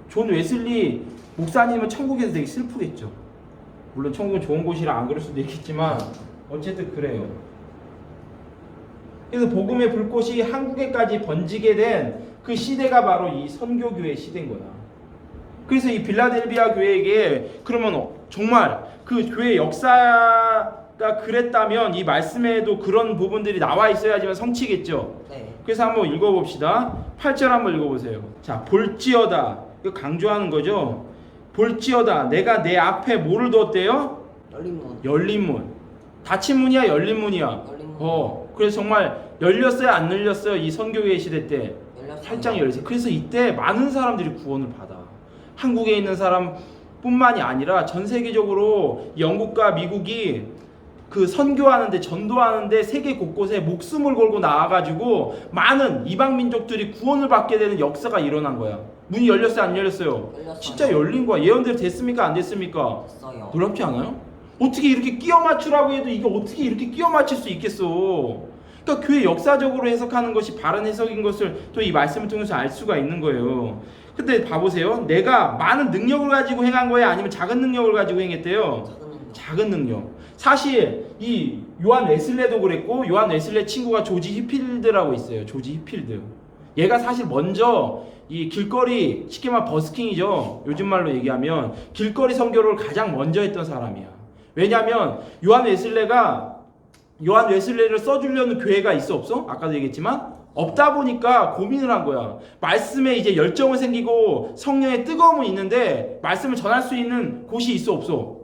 [SPEAKER 1] 존 웨슬리 목사님은 천국에서 되게 슬프겠죠. 물론 천국은 좋은 곳이라 안 그럴 수도 있겠지만 어쨌든 그래요. 그래서 복음의 불꽃이 한국에까지 번지게 된 그 시대가 바로 이 선교교회 시대인 거야. 그래서 이 빌라델비아 교회에게 그러면 정말 그 교회 역사가 그랬다면 이 말씀에도 그런 부분들이 나와 있어야지만 성취겠죠.
[SPEAKER 3] 네.
[SPEAKER 1] 그래서 한번 읽어봅시다. 8절 한번 읽어보세요. 자, 볼지어다. 이거 강조하는 거죠. 볼지어다. 내가 내 앞에 뭐를 두었대요?
[SPEAKER 3] 열린 문.
[SPEAKER 1] 열린 문. 닫힌 문이야, 열린 문이야?
[SPEAKER 3] 열린 문.
[SPEAKER 1] 그래서 정말 열렸어요, 안 열렸어요? 이 선교회 시대 때
[SPEAKER 3] 열렸어요.
[SPEAKER 1] 활짝 열렸어요. 그래서 이때 많은 사람들이 구원을 받아. 한국에 있는 사람뿐만이 아니라 전 세계적으로 영국과 미국이 그 선교하는데, 전도하는데 세계 곳곳에 목숨을 걸고 나와가지고 많은 이방 민족들이 구원을 받게 되는 역사가 일어난 거야. 문이 열렸어요, 안 열렸어요?
[SPEAKER 3] 열렸어요.
[SPEAKER 1] 진짜 열린 거야. 예언대로 됐습니까, 안 됐습니까?
[SPEAKER 3] 됐어요.
[SPEAKER 1] 놀랍지 않아요? 어떻게 이렇게 끼워 맞추라고 해도 이게 어떻게 이렇게 끼워 맞출 수 있겠어? 그러니까 교회 역사적으로 해석하는 것이 바른 해석인 것을 또 이 말씀을 통해서 알 수가 있는 거예요. 근데 봐보세요. 내가 많은 능력을 가지고 행한 거예요? 아니면 작은 능력을 가지고 행했대요? 작은 능력. 사실 이 요한 웨슬레도 그랬고, 요한 웨슬레 친구가 조지 히필드라고 있어요. 조지 히필드. 얘가 사실 먼저 이 길거리, 쉽게 말 버스킹이죠. 요즘 말로 얘기하면 길거리 선교를 가장 먼저 했던 사람이야. 왜냐하면 요한 웨슬레를 써주려는 교회가 있어 없어? 아까도 얘기했지만 없다 보니까 고민을 한 거야. 말씀에 이제 열정은 생기고 성령의 뜨거움은 있는데 말씀을 전할 수 있는 곳이 있어 없어?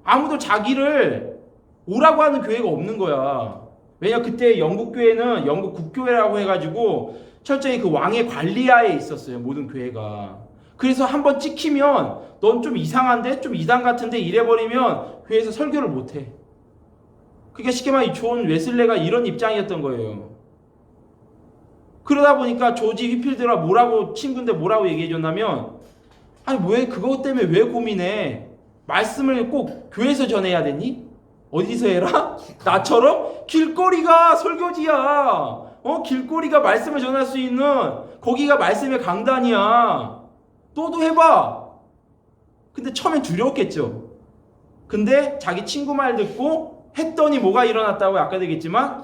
[SPEAKER 1] 아무도 자기를 오라고 하는 교회가 없는 거야. 왜냐, 그때 영국 교회는 영국 국교회라고 해가지고 철저히 그 왕의 관리하에 있었어요, 모든 교회가. 그래서 한번 찍히면 넌 좀 이상한데, 좀 이단 같은데 이래버리면 교회에서 설교를 못해. 그러니까 쉽게 말해 존 웨슬레가 이런 입장이었던 거예요. 그러다 보니까 조지 휘필드가 뭐라고, 친구인데 뭐라고 얘기해줬냐면, 아니 왜 그것 때문에 왜 고민해? 말씀을 꼭 교회에서 전해야 되니? 어디서 해라? 나처럼? 길거리가 설교지야. 길거리가 말씀을 전할 수 있는 거기가 말씀의 강단이야. 너도 해봐. 근데 처음엔 두려웠겠죠. 근데 자기 친구 말 듣고 했더니 뭐가 일어났다고 아까 얘기했지만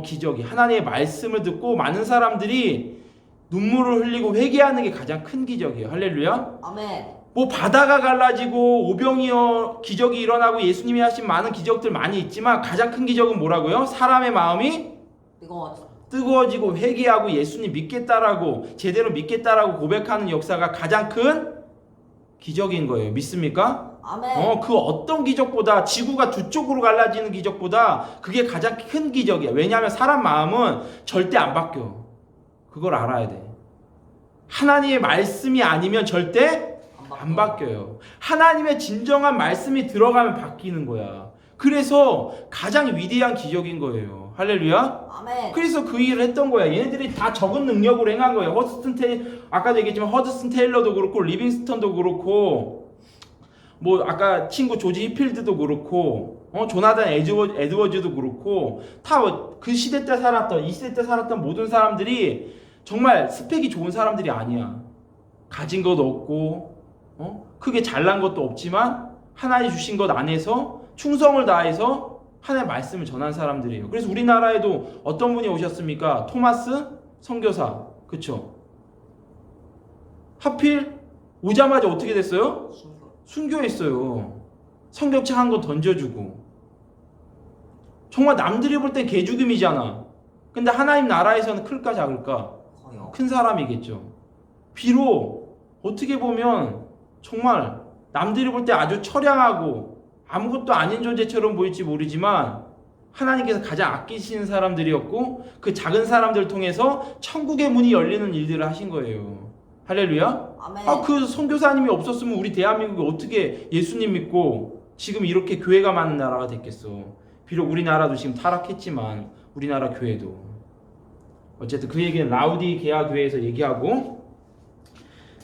[SPEAKER 1] 기적이. 하나님의 말씀을 듣고 많은 사람들이 눈물을 흘리고 회개하는 게 가장 큰 기적이에요. 할렐루야.
[SPEAKER 3] 아멘.
[SPEAKER 1] 뭐 바다가 갈라지고 오병이어 기적이 일어나고 예수님이 하신 많은 기적들 많이 있지만 가장 큰 기적은 뭐라고요? 사람의 마음이 뜨거워지고 회개하고 예수님 믿겠다라고, 제대로 믿겠다라고 고백하는 역사가 가장 큰 기적인 거예요. 믿습니까?
[SPEAKER 2] 아멘.
[SPEAKER 1] 그 어떤 기적보다 지구가 두 쪽으로 갈라지는 기적보다 그게 가장 큰 기적이야. 왜냐하면 사람 마음은 절대 안 바뀌어. 그걸 알아야 돼. 하나님의 말씀이 아니면 절대 안 바뀌어요. 하나님의 진정한 말씀이 들어가면 바뀌는 거야. 그래서 가장 위대한 기적인 거예요. 할렐루야.
[SPEAKER 2] 아멘.
[SPEAKER 1] 그래서 그 일을 했던 거야. 얘네들이 다 적은 능력으로 행한 거예요. 아까도 얘기했지만 허드슨 테일러도 그렇고 리빙스턴도 그렇고 뭐 아까 친구 조지 히필드도 그렇고 조나단 에드워즈도 그렇고 다 그 시대 때 살았던 이 시대 때 살았던 모든 사람들이 정말 스펙이 좋은 사람들이 아니야. 가진 것도 없고 크게 잘난 것도 없지만 하나님 주신 것 안에서 충성을 다해서 하나님의 말씀을 전한 사람들이에요. 그래서 우리나라에도 어떤 분이 오셨습니까? 토마스 선교사. 그쵸? 하필 오자마자 어떻게 됐어요? 순교했어요. 성경책 한 권 던져주고. 정말 남들이 볼 땐 개죽음이잖아. 근데 하나님 나라에서는 클까 작을까?
[SPEAKER 2] 커요.
[SPEAKER 1] 큰 사람이겠죠. 비록 어떻게 보면 정말 남들이 볼 때 아주 처량하고 아무것도 아닌 존재처럼 보일지 모르지만 하나님께서 가장 아끼시는 사람들이었고 그 작은 사람들을 통해서 천국의 문이 열리는 일들을 하신 거예요. 할렐루야.
[SPEAKER 2] 아멘.
[SPEAKER 1] 그 선교사님이 없었으면 우리 대한민국이 어떻게 예수님 믿고 지금 이렇게 교회가 많은 나라가 됐겠어. 비록 우리나라도 지금 타락했지만 우리나라 교회도 어쨌든 그 얘기는 라우디게아 교회에서 얘기하고.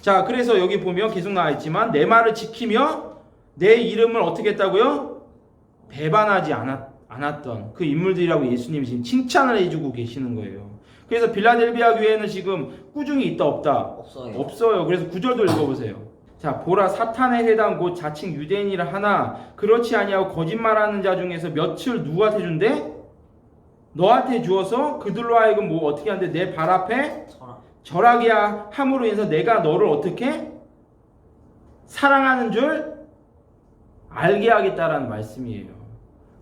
[SPEAKER 1] 자, 그래서 여기 보면 계속 나와 있지만 내 말을 지키며 내 이름을 어떻게 했다고요? 배반하지 않았던 그 인물들이라고 예수님이 지금 칭찬을 해주고 계시는 거예요. 그래서 빌라델비아 교회는 지금 꾸중이 있다 없다? 없어요. 그래서 9절도 읽어보세요. 자, 보라 사탄의 해당 곧 자칭 유대인이라 하나 그렇지 아니하고 거짓말하는 자 중에서 몇을 누구한테 준대? 너한테 주어서 그들로 하여금 뭐 어떻게 하는데 내 발 앞에 절하게 함으로 인해서 내가 너를 어떻게 사랑하는 줄 알게 하겠다라는 말씀이에요.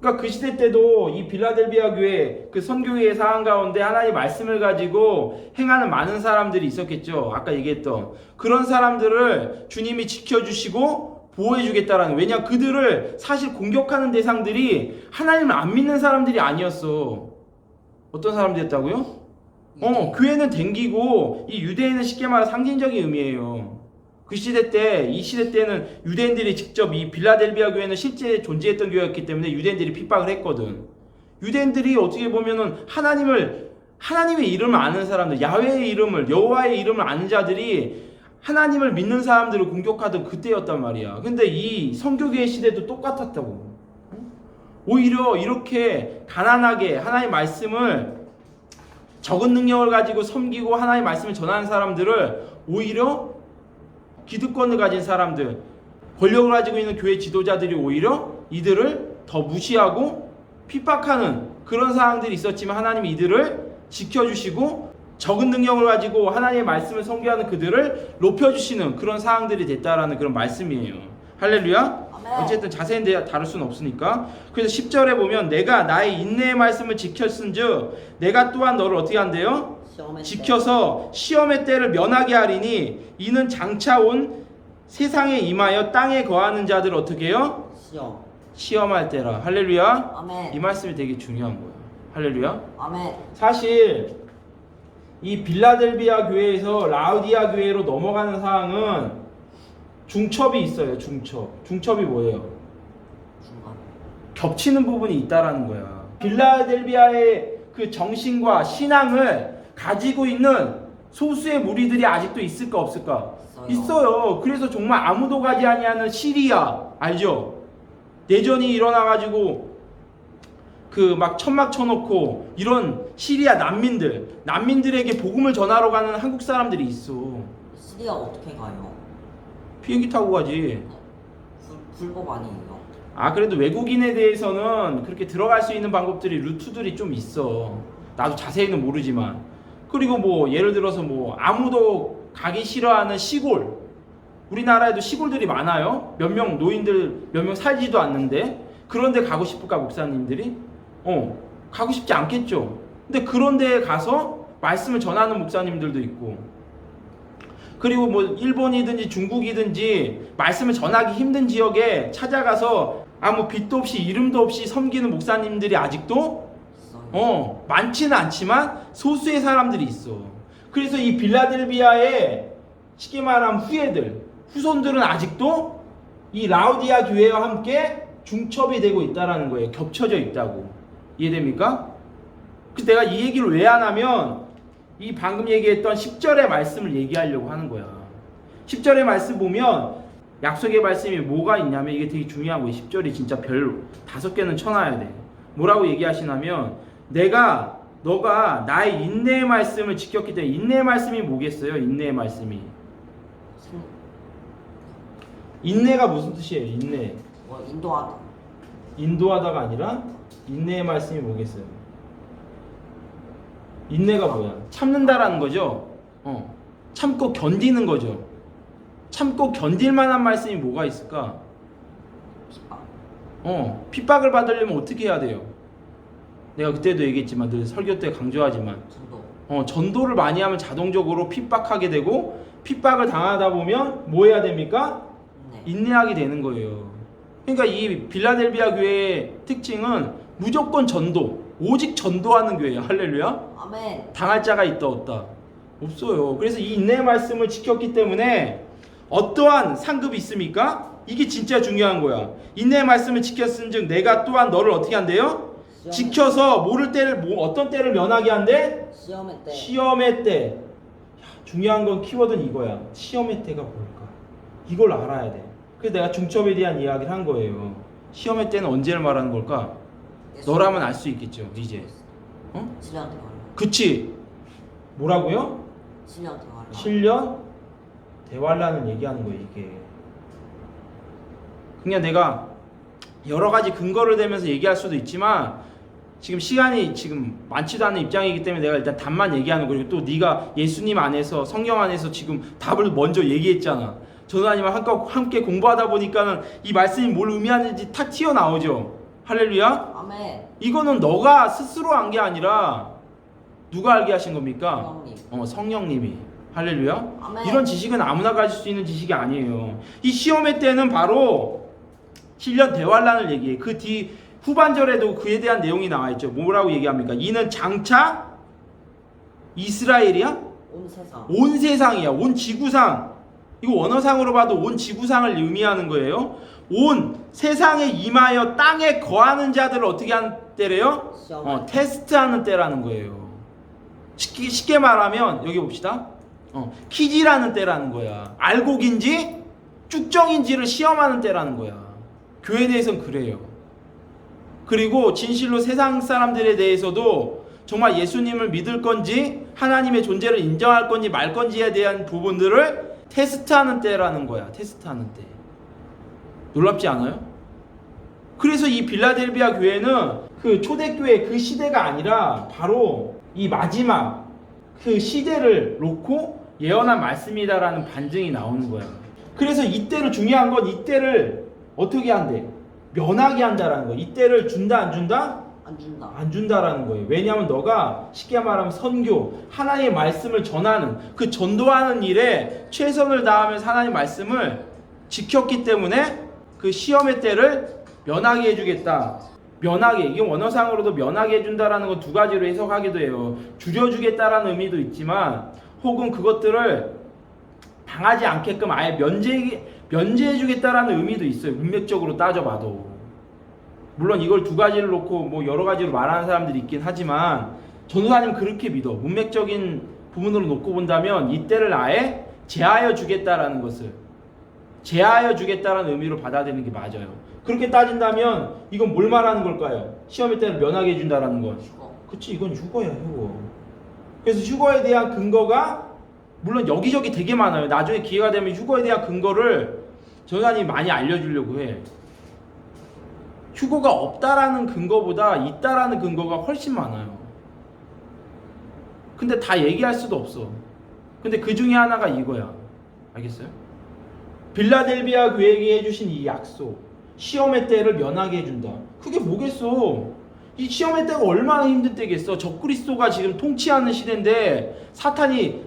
[SPEAKER 1] 그러니까 그 시대 때도 이 빌라델비아 교회 그 선교회의 상황 가운데 하나님의 말씀을 가지고 행하는 많은 사람들이 있었겠죠. 아까 얘기했던 그런 사람들을 주님이 지켜주시고 보호해주겠다라는. 왜냐 그들을 사실 공격하는 대상들이 하나님을 안 믿는 사람들이 아니었어. 어떤 사람들이었다고요? 교회는 댕기고 이 유대인은 쉽게 말해 상징적인 의미예요. 그 시대 때, 이 시대 때는 유대인들이 직접 이 빌라델비아 교회는 실제 존재했던 교회였기 때문에 유대인들이 핍박을 했거든. 유대인들이 어떻게 보면은 하나님의 이름을 아는 사람들, 야훼의 이름을, 여호와의 이름을 아는 자들이 하나님을 믿는 사람들을 공격하던 그때였단 말이야. 근데 이 선교교회 시대도 똑같았다고. 오히려 이렇게 가난하게 하나님의 말씀을 적은 능력을 가지고 섬기고 하나님의 말씀을 전하는 사람들을 오히려 기득권을 가진 사람들, 권력을 가지고 있는 교회 지도자들이 오히려 이들을 더 무시하고 핍박하는 그런 상황들이 있었지만 하나님이 이들을 지켜주시고 적은 능력을 가지고 하나님의 말씀을 선교하는 그들을 높여주시는 그런 상황들이 됐다라는 그런 말씀이에요. 할렐루야. 어쨌든 자세히 다룰 수는 없으니까. 그래서 10절에 보면 내가 나의 인내의 말씀을 지켰은즉 내가 또한 너를 어떻게 한대요? 지켜서 시험의 때를 면하게 하리니 이는 장차 온 세상에 임하여 땅에 거하는 자들 어떻게 해요? 시험할 때라. 할렐루야.
[SPEAKER 2] 아멘.
[SPEAKER 1] 이 말씀이 되게 중요한 거예요. 할렐루야.
[SPEAKER 2] 아멘.
[SPEAKER 1] 사실 이 빌라델비아 교회에서 라우디아 교회로 넘어가는 상황은 중첩이 있어요. 중첩이 뭐예요? 겹치는 부분이 있다라는 거야. 빌라델비아의 그 정신과 신앙을 가지고 있는 소수의 무리들이 아직도 있을까 없을까? 있어요. 그래서 정말 아무도 가지 아니하는 시리아 알죠? 내전이 일어나가지고 그 막 천막 쳐놓고 이런 시리아 난민들에게 복음을 전하러 가는 한국 사람들이 있어.
[SPEAKER 2] 시리아 어떻게 가요?
[SPEAKER 1] 비행기 타고 가지.
[SPEAKER 2] 불법 아니에요?
[SPEAKER 1] 그래도 외국인에 대해서는 그렇게 들어갈 수 있는 방법들이 루트들이 좀 있어. 나도 자세히는 모르지만. 그리고 뭐 예를 들어서 뭐 아무도 가기 싫어하는 시골, 우리나라에도 시골들이 많아요. 노인들 몇 명 살지도 않는데 그런데 가고 싶을까 목사님들이? 가고 싶지 않겠죠. 근데 그런데 가서 말씀을 전하는 목사님들도 있고. 그리고 뭐 일본이든지 중국이든지 말씀을 전하기 힘든 지역에 찾아가서 아무 빚도 없이 이름도 없이 섬기는 목사님들이 아직도
[SPEAKER 2] 있어요.
[SPEAKER 1] 많지는 않지만 소수의 사람들이 있어. 그래서 이 빌라델비아의 쉽게 말하면 후손들은 아직도 이 라우디아 교회와 함께 중첩이 되고 있다라는 거예요. 겹쳐져 있다고. 이해됩니까? 그래서 내가 이 얘기를 왜 하냐면 이 방금 얘기했던 10절의 말씀을 얘기하려고 하는 거야. 10절의 말씀 보면 약속의 말씀이 뭐가 있냐면 이게 되게 중요한 거예요. 10절이 진짜 별 5개는 쳐놔야 돼. 뭐라고 얘기하시냐면 너가 나의 인내의 말씀을 지켰기 때문에 인내의 말씀이 뭐겠어요? 인내의 말씀이 인내가 무슨 뜻이에요? 인내
[SPEAKER 2] 인도하다.
[SPEAKER 1] 인도하다가 아니라 인내의 말씀이 뭐겠어요? 인내가 뭐야? 참는다라는 거죠. 참고 견디는 거죠. 참고 견딜 만한 말씀이 뭐가 있을까?
[SPEAKER 2] 핍박.
[SPEAKER 1] 핍박을 받으려면 어떻게 해야 돼요? 내가 그때도 얘기했지만 늘 설교 때 강조하지만 전도를 많이 하면 자동적으로 핍박하게 되고 핍박을 당하다 보면 뭐 해야 됩니까? 인내하게 되는 거예요. 그러니까 이 빌라델비아 교회의 특징은 무조건 전도, 오직 전도하는 교회예요. 할렐루야.
[SPEAKER 2] 아멘.
[SPEAKER 1] 당할 자가 있다 없다? 없어요. 그래서 이 인내의 말씀을 지켰기 때문에 어떠한 상급이 있습니까? 이게 진짜 중요한 거야. 인내의 말씀을 지켰은즉 내가 또한 너를 어떻게 한대요? 지켜서 어떤 때를 면하게 한대?
[SPEAKER 3] 시험의 때.
[SPEAKER 1] 시험의 때. 야, 중요한 건 키워드는 이거야. 시험의 때가 뭘까? 이걸 알아야 돼. 그래서 내가 중첩에 대한 이야기를 한 거예요. 시험의 때는 언제를 말하는 걸까? 너라면 알 수 있겠죠. 이제
[SPEAKER 2] 7년 대활.
[SPEAKER 1] 그치? 뭐라고요?
[SPEAKER 2] 7년 대활.
[SPEAKER 1] 7년 대환란을 얘기하는 거예요. 이게 그냥 내가 여러 가지 근거를 대면서 얘기할 수도 있지만 지금 시간이 지금 많지도 않은 입장이기 때문에 내가 일단 답만 얘기하는 거고, 또 네가 예수님 안에서 성경 안에서 지금 답을 먼저 얘기했잖아. 전도사님과 함께 공부하다 보니까는 이 말씀이 뭘 의미하는지 탁 튀어나오죠. 할렐루야.
[SPEAKER 2] 아멘.
[SPEAKER 1] 이거는 너가 스스로 한 게 아니라 누가 알게 하신 겁니까?
[SPEAKER 2] 성령님.
[SPEAKER 1] 성령님이. 할렐루야.
[SPEAKER 2] 아멘.
[SPEAKER 1] 이런 지식은 아무나 가질 수 있는 지식이 아니에요. 이 시험의 때는 바로 7년 대환란을 얘기해. 그 뒤 후반절에도 그에 대한 내용이 나와 있죠. 뭐라고 얘기합니까? 이는 장차 이스라엘이야?
[SPEAKER 3] 온 세상.
[SPEAKER 1] 온 세상이야. 온 지구상. 이거 원어상으로 봐도 온 지구상을 의미하는 거예요. 온 세상에 임하여 땅에 거하는 자들을 어떻게 하는 때래요? 테스트하는 때라는 거예요. 쉽게 말하면 여기 봅시다. 키지라는 때라는 거야. 알곡인지 쭉정인지를 시험하는 때라는 거야. 교회에 대해서는 그래요. 그리고 진실로 세상 사람들에 대해서도 정말 예수님을 믿을 건지 하나님의 존재를 인정할 건지 말 건지에 대한 부분들을 테스트하는 때라는 거야. 테스트하는 때. 놀랍지 않아요? 그래서 이 빌라델비아 교회는 그 초대교회 그 시대가 아니라 바로 이 마지막 그 시대를 놓고 예언한 말씀이다라는 반증이 나오는 거야. 그래서 이때를 중요한 건 이때를 어떻게 한대? 면하게 한다라는 거야. 이때를 준다 안 준다?
[SPEAKER 2] 안 준다.
[SPEAKER 1] 안 준다라는 거예요. 왜냐하면 너가 쉽게 말하면 선교, 하나님의 말씀을 전하는 그 전도하는 일에 최선을 다하면서 하나님의 말씀을 지켰기 때문에 그 시험의 때를 면하게 해주겠다. 면하게, 이게 원어상으로도 면하게 해준다라는 건 두 가지로 해석하기도 해요. 줄여주겠다라는 의미도 있지만 혹은 그것들을 당하지 않게끔 아예 면제해주겠다라는 의미도 있어요. 문맥적으로 따져봐도. 물론 이걸 두 가지를 놓고 뭐 여러 가지로 말하는 사람들이 있긴 하지만 전도사님 그렇게 믿어. 문맥적인 부분으로 놓고 본다면 이때를 아예 제하여 주겠다라는 것을 제하여 주겠다라는 의미로 받아들이는 게 맞아요. 그렇게 따진다면 이건 뭘 말하는 걸까요? 시험의 때를 면하게 해준다라는 건.
[SPEAKER 2] 휴거.
[SPEAKER 1] 그치, 이건 휴거야, 휴거. 그래서 휴거에 대한 근거가 물론 여기저기 되게 많아요. 나중에 기회가 되면 휴거에 대한 근거를 전도사님이 많이 알려주려고 해. 휴거가 없다라는 근거보다 있다라는 근거가 훨씬 많아요. 근데 다 얘기할 수도 없어. 근데 그 중에 하나가 이거야. 알겠어요? 빌라델비아 교회에게 해주신 이 약속, 시험의 때를 면하게 해준다. 그게 뭐겠어? 이 시험의 때가 얼마나 힘든 때겠어? 적그리스도가 지금 통치하는 시대인데 사탄이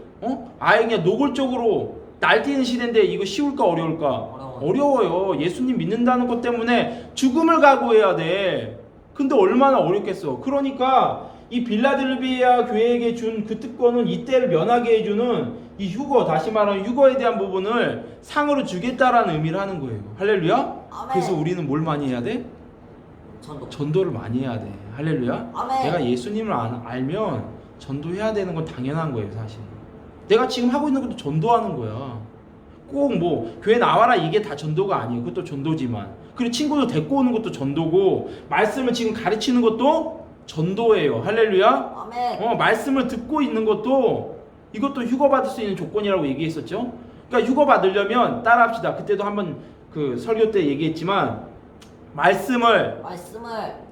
[SPEAKER 1] 아예 그냥 노골적으로 날뛰는 시대인데 이거 쉬울까 어려울까?
[SPEAKER 2] 어려워요.
[SPEAKER 1] 어려워요. 예수님 믿는다는 것 때문에 죽음을 각오해야 돼. 근데 얼마나 어렵겠어. 그러니까 이 빌라델비아 교회에게 준 그 특권은 이때를 면하게 해주는 이 휴거, 다시 말하면 휴거에 대한 부분을 상으로 주겠다라는 의미를 하는 거예요. 할렐루야.
[SPEAKER 2] 아멘.
[SPEAKER 1] 그래서 우리는 뭘 많이 해야 돼?
[SPEAKER 2] 전도.
[SPEAKER 1] 전도를 많이 해야 돼. 할렐루야.
[SPEAKER 2] 아멘.
[SPEAKER 1] 내가 예수님을 알면 전도해야 되는 건 당연한 거예요, 사실. 내가 지금 하고 있는 것도 전도하는 거야. 꼭 뭐 교회 나와라 이게 다 전도가 아니에요. 그것도 전도지만. 그리고 친구도 데리고 오는 것도 전도고, 말씀을 지금 가르치는 것도 전도예요. 할렐루야.
[SPEAKER 2] 아멘.
[SPEAKER 1] 말씀을 듣고 있는 것도, 이것도 휴거 받을 수 있는 조건이라고 얘기했었죠. 그러니까 휴거 받으려면 따라합시다. 그때도 한번 그 설교 때 얘기했지만, 말씀을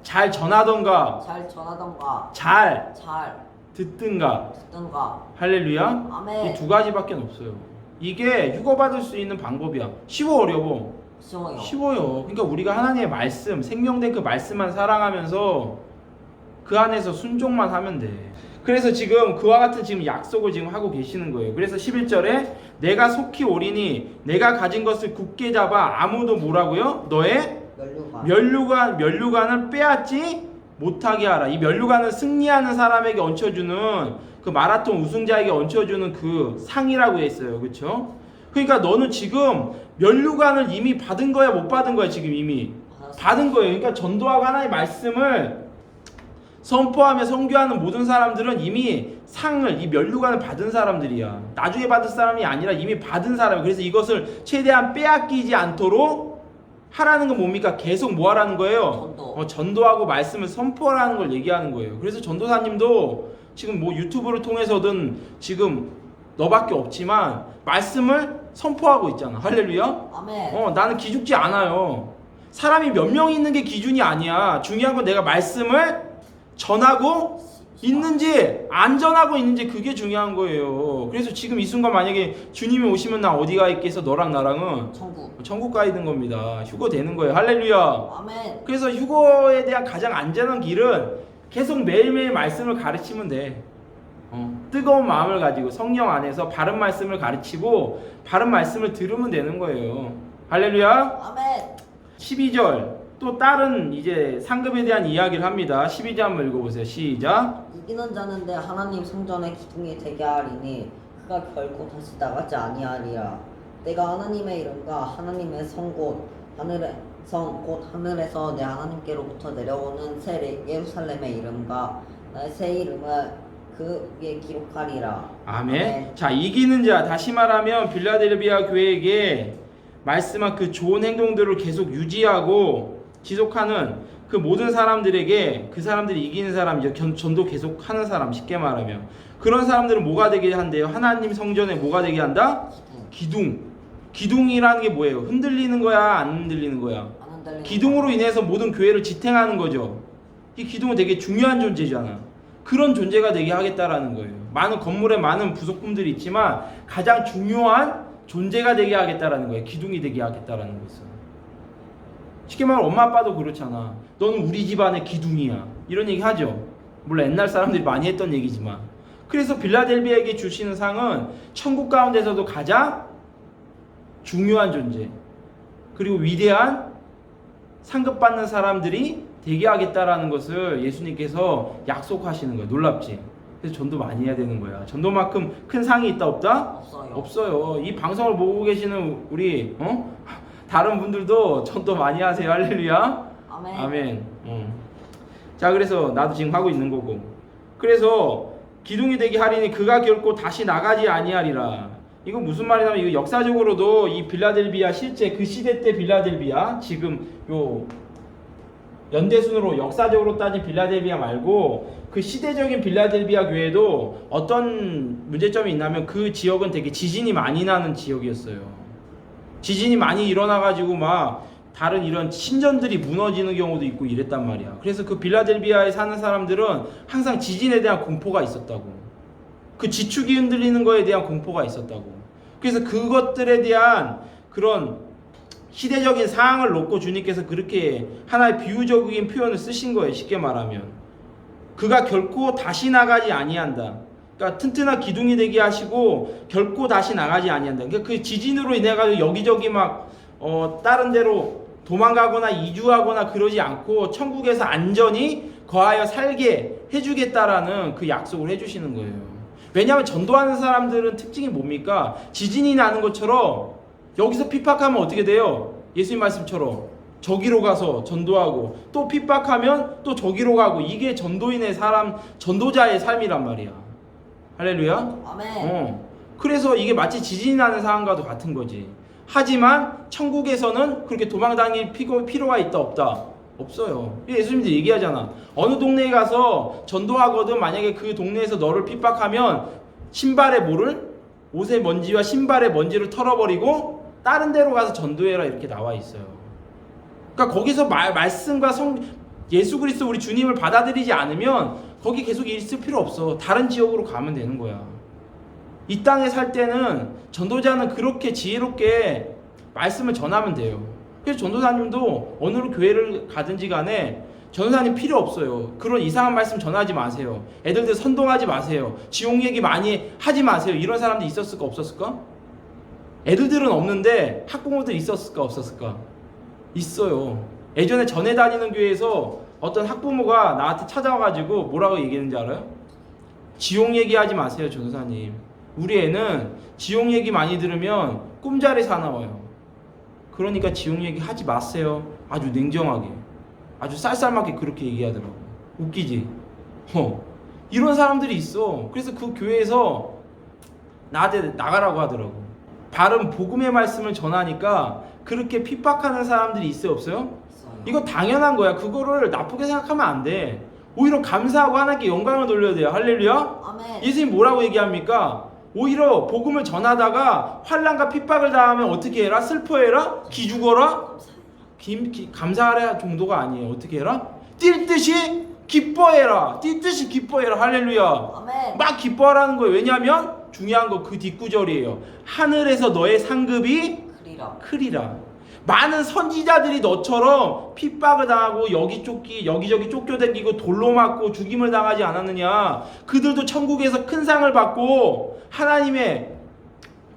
[SPEAKER 1] 잘 전하던가
[SPEAKER 2] 잘 전하던가
[SPEAKER 1] 잘
[SPEAKER 2] 잘
[SPEAKER 1] 듣든가.
[SPEAKER 2] 듣던가.
[SPEAKER 1] 할렐루야.
[SPEAKER 2] 아멘.
[SPEAKER 1] 이 두 가지밖에 없어요. 이게 휴거 받을 수 있는 방법이야. 쉬워 어려워?
[SPEAKER 2] 쉬워요.
[SPEAKER 1] 쉬워요. 그러니까 우리가 하나님의 말씀, 생명된 그 말씀만 사랑하면서 그 안에서 순종만 하면 돼. 그래서 지금 그와 같은 지금 약속을 지금 하고 계시는 거예요. 그래서 11절에 내가 속히 오리니 내가 가진 것을 굳게 잡아 아무도 뭐라고요? 너의 면류관을 빼앗지 못하게 하라. 이 면류관은 승리하는 사람에게 얹혀주는, 그 마라톤 우승자에게 얹혀주는 그 상이라고 했어요. 그렇죠? 그러니까 너는 지금 면류관을 이미 받은 거야, 못 받은 거야? 지금 이미 받은 거예요. 그러니까 전도하고 하나님의 말씀을 선포하며 선교하는 모든 사람들은 이미 상을, 이 면류관을 받은 사람들이야. 나중에 받을 사람이 아니라 이미 받은 사람. 그래서 이것을 최대한 빼앗기지 않도록 하라는 건 뭡니까? 계속 뭐 하라는 거예요? 전도하고 말씀을 선포하라는 걸 얘기하는 거예요. 그래서 전도사님도 지금 뭐 유튜브를 통해서든 지금 너밖에 없지만 말씀을 선포하고 있잖아. 할렐루야.
[SPEAKER 2] 아멘.
[SPEAKER 1] 나는 기죽지 않아요. 사람이 몇 명 있는 게 기준이 아니야. 중요한 건 내가 말씀을 전하고 있는지 안 전하고 있는지, 그게 중요한 거예요. 그래서 지금 이 순간 만약에 주님이 오시면 나 어디 가 있겠어? 너랑 나랑은 천국 가 있는 겁니다. 휴거 되는 거예요. 할렐루야.
[SPEAKER 2] 아멘.
[SPEAKER 1] 그래서 휴거에 대한 가장 안전한 길은 계속 매일매일 말씀을 가르치면 돼. 뜨거운 마음을 가지고 성령 안에서 바른 말씀을 가르치고 바른 말씀을 들으면 되는 거예요. 할렐루야.
[SPEAKER 2] 아멘.
[SPEAKER 1] 12절 또 다른 이제 상급에 대한 이야기를 합니다. 12절 한번 읽어보세요. 시작.
[SPEAKER 3] 이기는 자는 내 하나님 성전의 기둥이 되게 하리니 그가 결코 다시 나가지 아니하리라. 내가 하나님의 이름과 하나님의 성곳 하늘의 성 곧 하늘에서 내 하나님께로부터 내려오는 새 예루살렘의 이름과 나의 새 이름을 그 위에 기록하리라.
[SPEAKER 1] 아멘. 자, 이기는 자, 다시 말하면 빌라델비아 교회에게 말씀한 그 좋은 행동들을 계속 유지하고 지속하는 그 모든 사람들에게, 그 사람들이 이기는 사람, 이제 전도 계속 하는 사람, 쉽게 말하면 그런 사람들은 뭐가 되게 한대요? 하나님 성전에 뭐가 되게 한다? 기둥. 기둥이라는 게 뭐예요? 흔들리는 거야, 안 흔들리는 거야?
[SPEAKER 2] 안 흔들리는
[SPEAKER 1] 기둥으로 인해서 모든 교회를 지탱하는 거죠. 이 기둥은 되게 중요한 존재잖아. 그런 존재가 되게 하겠다라는 거예요. 많은 건물에 많은 부속품들이 있지만 가장 중요한 존재가 되게 하겠다라는 거예요. 기둥이 되게 하겠다라는 거였어요. 쉽게 말하면 엄마 아빠도 그렇잖아. 너는 우리 집안의 기둥이야. 이런 얘기 하죠. 물론 옛날 사람들이 많이 했던 얘기지만. 그래서 빌라델비아에게 주시는 상은 천국 가운데서도 가장 중요한 존재, 그리고 위대한 상급받는 사람들이 되게 하겠다라는 것을 예수님께서 약속하시는 거예요. 놀랍지? 그래서 전도 많이 해야 되는 거야. 전도만큼 큰 상이 있다 없다? 없어요. 이 방송을 보고 계시는 우리 다른 분들도 전도 많이 하세요. 할렐루야. 아멘. 자, 그래서 나도 지금 하고 있는 거고. 그래서 기둥이 되게 하리니 그가 결코 다시 나가지 아니하리라. 이거 무슨 말이냐면, 이거 역사적으로도 이 빌라델비아, 실제 그 시대 때 빌라델비아, 지금 요 연대순으로 역사적으로 따진 빌라델비아 말고 그 시대적인 빌라델비아 교회도 어떤 문제점이 있냐면, 그 지역은 되게 지진이 많이 나는 지역이었어요. 지진이 많이 일어나가지고 막 다른 이런 신전들이 무너지는 경우도 있고 이랬단 말이야. 그래서 그 빌라델비아에 사는 사람들은 항상 지진에 대한 공포가 있었다고. 그 지축이 흔들리는 거에 대한 공포가 있었다고. 그래서 그것들에 대한 그런 시대적인 상황을 놓고 주님께서 그렇게 하나의 비유적인 표현을 쓰신 거예요. 쉽게 말하면 그가 결코 다시 나가지 아니한다. 그러니까 튼튼한 기둥이 되게 하시고 결코 다시 나가지 아니한다. 그러니까 그 지진으로 인해 가지고 여기저기 막 다른 데로 도망가거나 이주하거나 그러지 않고 천국에서 안전히 거하여 살게 해주겠다라는 그 약속을 해주시는 거예요. 왜냐하면 전도하는 사람들은 특징이 뭡니까? 지진이 나는 것처럼 여기서 핍박하면 어떻게 돼요? 예수님 말씀처럼 저기로 가서 전도하고 또 핍박하면 또 저기로 가고 이게 전도인의 사람, 전도자의 삶이란 말이야. 할렐루야.
[SPEAKER 2] 아멘.
[SPEAKER 1] 그래서 이게 마치 지진이 나는 상황과도 같은 거지. 하지만 천국에서는 그렇게 도망다닐 필요가 있다 없다? 없어요. 예수님도 얘기하잖아. 어느 동네에 가서 전도하거든 만약에 그 동네에서 너를 핍박하면 신발에 뭐를? 옷의 먼지와 신발의 먼지를 털어버리고 다른 데로 가서 전도해라 이렇게 나와 있어요. 그러니까 거기서 말씀과 예수 그리스도 우리 주님을 받아들이지 않으면 거기 계속 있을 필요 없어. 다른 지역으로 가면 되는 거야. 이 땅에 살 때는 전도자는 그렇게 지혜롭게 말씀을 전하면 돼요. 그래서 전도사님도 어느 교회를 가든지 간에 전도사님 필요 없어요. 그런 이상한 말씀 전하지 마세요. 애들들 선동하지 마세요. 지옥 얘기 많이 하지 마세요. 이런 사람들 있었을까 없었을까? 애들들은 없는데 학부모들 있었을까 없었을까? 있어요. 예전에 전에 다니는 교회에서 어떤 학부모가 나한테 찾아와가지고 뭐라고 얘기했는지 알아요? 지옥 얘기하지 마세요 전도사님. 우리 애는 지옥 얘기 많이 들으면 꿈자리 사나워요. 그러니까 지옥 얘기 하지 마세요. 아주 냉정하게 아주 쌀쌀맞게 그렇게 얘기하더라고. 웃기지? 이런 사람들이 있어. 그래서 그 교회에서 나한테 나가라고 하더라고. 바른 복음의 말씀을 전하니까 그렇게 핍박하는 사람들이 있어요 없어요? 이거 당연한 거야. 그거를 나쁘게 생각하면 안 돼. 오히려 감사하고 하나님께 영광을 돌려야 돼요. 할렐루야.
[SPEAKER 2] 아멘.
[SPEAKER 1] 예수님 뭐라고 얘기합니까? 오히려 복음을 전하다가 환난과 핍박을 당하면 어떻게 해라? 슬퍼해라? 기죽어라? 감사하라 정도가 아니에요. 어떻게 해라? 뛸 듯이 기뻐해라. 뛸 듯이 기뻐해라. 할렐루야.
[SPEAKER 2] 아멘.
[SPEAKER 1] 막 기뻐하라는 거예요. 왜냐하면 중요한 거 그 뒷구절이에요. 하늘에서 너의 상급이 크리라. 많은 선지자들이 너처럼 핍박을 당하고 여기저기 쫓겨다니고 돌로 맞고 죽임을 당하지 않았느냐? 그들도 천국에서 큰 상을 받고 하나님의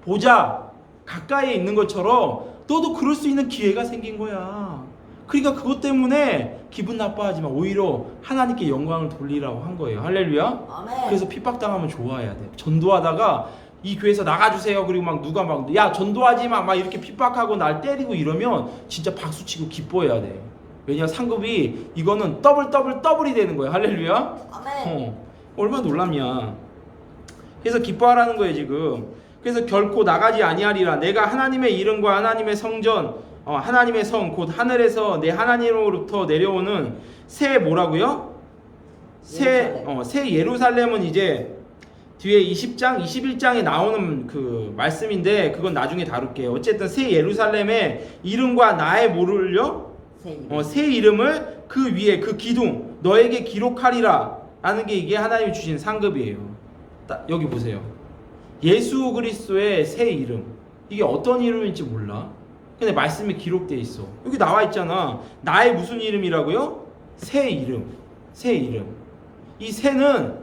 [SPEAKER 1] 보좌 가까이에 있는 것처럼 너도 그럴 수 있는 기회가 생긴 거야. 그러니까 그것 때문에 기분 나빠하지 마. 오히려 하나님께 영광을 돌리라고 한 거예요. 할렐루야.
[SPEAKER 2] 아멘.
[SPEAKER 1] 그래서 핍박당하면 좋아해야 돼. 전도하다가 이 교회에서 나가주세요. 그리고 막 누가 막 야 전도하지 마. 막 이렇게 핍박하고 날 때리고 이러면 진짜 박수치고 기뻐해야 돼. 왜냐 상급이 이거는 더블이 되는 거야. 할렐루야.
[SPEAKER 2] 아멘.
[SPEAKER 1] 얼마나 놀랍냐. 그래서 기뻐하라는 거예요 지금. 그래서 결코 나가지 아니하리라. 내가 하나님의 이름과 하나님의 성전 하나님의 성 곧 하늘에서 내 하나님으로부터 내려오는 새 뭐라고요? 새 예루살렘은 이제 뒤에 20장, 21장에 나오는 그 말씀인데 그건 나중에 다룰게요. 어쨌든 새 예루살렘의 이름과 나의 뭐를요? 새 이름을 그 위에 그 기둥 너에게 기록하리라 라는 게 이게 하나님이 주신 상급이에요. 여기 보세요. 예수 그리스도의 새 이름. 이게 어떤 이름인지 몰라. 근데 말씀에 기록되어 있어. 여기 나와 있잖아. 나의 무슨 이름이라고요? 새 이름. 새 이름. 이 새는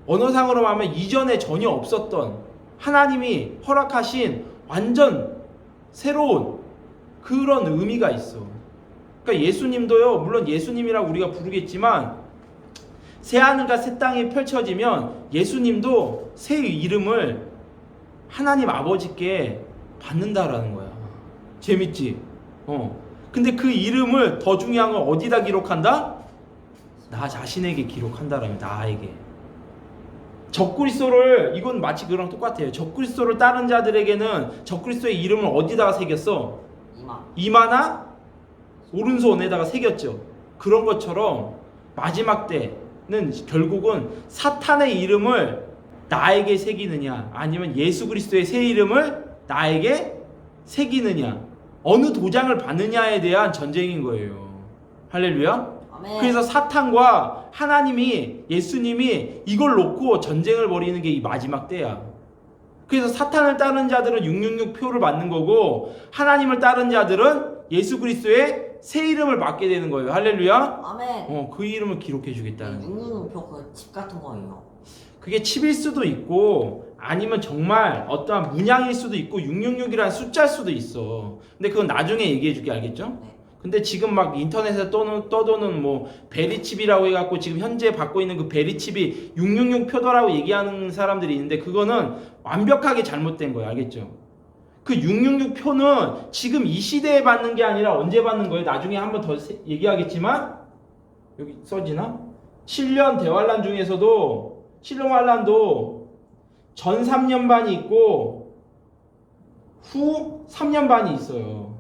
[SPEAKER 1] 언어상으로 말하면 이전에 전혀 없었던 하나님이 허락하신 완전 새로운 그런 의미가 있어. 그러니까 예수님도요. 물론 예수님이라고 우리가 부르겠지만 새 하늘과 새 땅이 펼쳐지면 예수님도 새 이름을 하나님 아버지께 받는다라는 거야. 재밌지? 근데 그 이름을 더 중요한 건 어디다 기록한다? 나 자신에게 기록한다라면 나에게. 적그리스도를 이건 마치 그랑 똑같아요. 적그리스도를 따른 자들에게는 적그리스도의 이름을 어디다가 새겼어? 이마나 오른손에다가 새겼죠. 그런 것처럼 마지막 때는 결국은 사탄의 이름을 나에게 새기느냐 아니면 예수 그리스도의 새 이름을 나에게 새기느냐 어느 도장을 받느냐에 대한 전쟁인 거예요. 할렐루야.
[SPEAKER 2] 아멘.
[SPEAKER 1] 그래서 사탄과 하나님이 예수님이 이걸 놓고 전쟁을 벌이는 게 이 마지막 때야. 그래서 사탄을 따른 자들은 666 표를 받는 거고 하나님을 따른 자들은 예수 그리스도의 새 이름을 받게 되는 거예요. 할렐루야.
[SPEAKER 2] 아멘.
[SPEAKER 1] 그 이름을 기록해 주겠다는.
[SPEAKER 2] 666표 그 집 같은 거예요.
[SPEAKER 1] 그게 칩일 수도 있고 아니면 정말 어떠한 문양일 수도 있고 666이라는 숫자일 수도 있어. 근데 그건 나중에 얘기해 줄게, 알겠죠?
[SPEAKER 2] 네.
[SPEAKER 1] 근데 지금 막 인터넷에 떠도는 뭐 베리칩이라고 해갖고 지금 현재 받고 있는 그 베리칩이 666 표더라고 얘기하는 사람들이 있는데 그거는 완벽하게 잘못된 거예요, 알겠죠? 그 666 표는 지금 이 시대에 받는 게 아니라 언제 받는 거예요? 나중에 한번 더 얘기하겠지만 여기 써지나? 7년 대환란 중에서도 7년 환란도 전 3년반이 있고 후 3년반이 있어요.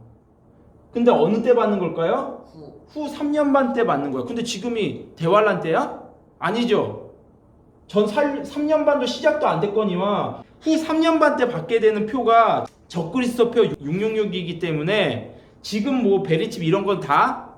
[SPEAKER 1] 근데 어느 때 받는 걸까요? 후 3년반 때 받는 거예요. 근데 지금이 대환란 때야? 아니죠. 전 3년반도 시작도 안 됐거니와 후 3년반 때 받게 되는 표가 적그리스도표 666이기 때문에 지금 뭐 베리칩 이런 건 다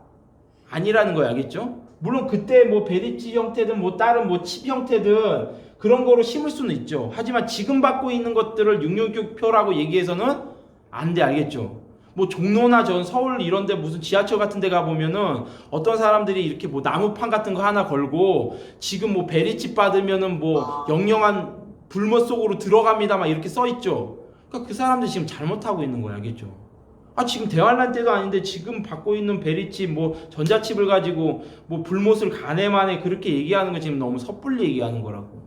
[SPEAKER 1] 아니라는 거예요, 알겠죠? 물론 그때 뭐 베리칩 형태든 뭐 다른 뭐 칩 형태든 그런 거로 심을 수는 있죠. 하지만 지금 받고 있는 것들을 666표라고 얘기해서는 안 돼, 알겠죠? 뭐 종로나 전 서울 이런데 무슨 지하철 같은 데 가보면은 어떤 사람들이 이렇게 뭐 나무판 같은 거 하나 걸고 지금 뭐 베리칩 받으면은 뭐 영영한 불못 속으로 들어갑니다 막 이렇게 써 있죠. 그러니까 그 사람들 지금 잘못하고 있는 거야, 알겠죠? 아, 지금 대환란 때도 아닌데 지금 받고 있는 베리칩 뭐 전자칩을 가지고 뭐 불못을 가네마네 그렇게 얘기하는 거 지금 너무 섣불리 얘기하는 거라고,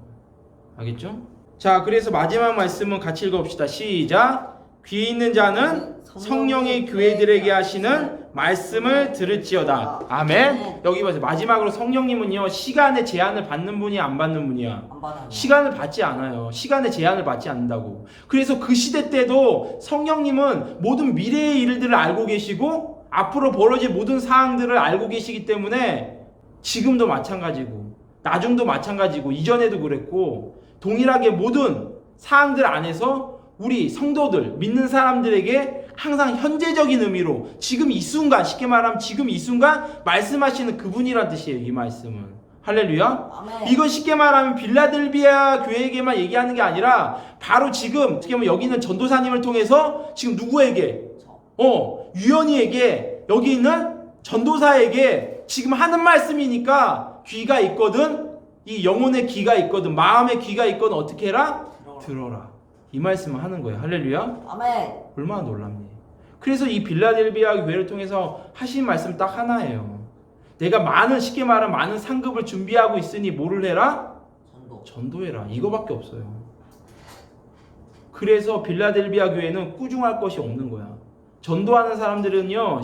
[SPEAKER 1] 알겠죠? 자, 그래서 마지막 말씀은 같이 읽어봅시다. 시작. 귀 있는 자는 성령이 교회들에게 하시는 말씀을 들을지어다. 아멘. 여기 보세요. 마지막으로 성령님은요, 시간의 제한을 받는 분이야, 안 받는 분이야?
[SPEAKER 2] 안 받아요.
[SPEAKER 1] 시간을 받지 않아요. 시간의 제한을 받지 않는다고. 그래서 그 시대 때도 성령님은 모든 미래의 일들을 알고 계시고 앞으로 벌어질 모든 사항들을 알고 계시기 때문에 지금도 마찬가지고 나중도 마찬가지고 이전에도 그랬고 동일하게 모든 사항들 안에서 우리 성도들, 믿는 사람들에게 항상 현재적인 의미로 지금 이 순간, 쉽게 말하면 지금 이 순간 말씀하시는 그분이란 뜻이에요, 이 말씀은. 할렐루야.
[SPEAKER 2] 아멘.
[SPEAKER 1] 이건 쉽게 말하면 빌라델비아 교회에게만 얘기하는 게 아니라 바로 지금 어떻게 보면 여기 있는 전도사님을 통해서 지금 누구에게? 유연이에게, 여기 있는 전도사에게 지금 하는 말씀이니까 귀가 있거든, 이 영혼의 귀가 있거든, 마음의 귀가 있거든, 어떻게 해라? 들어라. 이 말씀을 하는 거예요. 할렐루야.
[SPEAKER 2] 아멘.
[SPEAKER 1] 얼마나 놀랍니. 그래서 이 빌라델비아 교회를 통해서 하신 말씀 딱 하나예요. 내가 많은, 쉽게 말하면 많은 상급을 준비하고 있으니 뭐를 해라? 전도해라. 이거밖에 없어요. 그래서 빌라델비아 교회는 꾸중할 것이 없는 거야. 전도하는 사람들은요,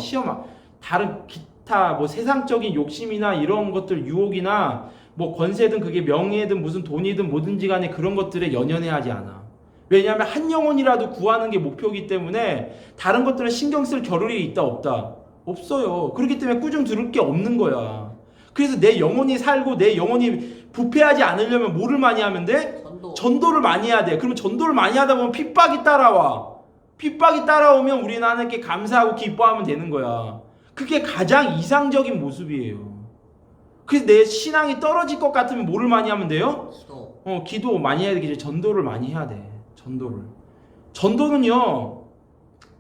[SPEAKER 1] 다른 기타 뭐 세상적인 욕심이나 이런 것들, 유혹이나 뭐 권세든 그게 명예든 무슨 돈이든 뭐든지 간에 그런 것들에 연연해하지 않아. 왜냐하면 한 영혼이라도 구하는 게 목표이기 때문에 다른 것들은 신경 쓸 겨를이 있다 없다? 없어요. 그렇기 때문에 꾸중 들을 게 없는 거야. 그래서 내 영혼이 살고 내 영혼이 부패하지 않으려면 뭐를 많이 하면 돼? 전도를 많이 해야 돼. 그러면 전도를 많이 하다 보면 핍박이 따라와. 핍박이 따라오면 우리는 하나님께 감사하고 기뻐하면 되는 거야. 그게 가장 이상적인 모습이에요. 그래서 내 신앙이 떨어질 것 같으면 뭐를 많이 하면 돼요? 기도 많이 해야 되겠지. 전도를 많이 해야 돼. 전도는요,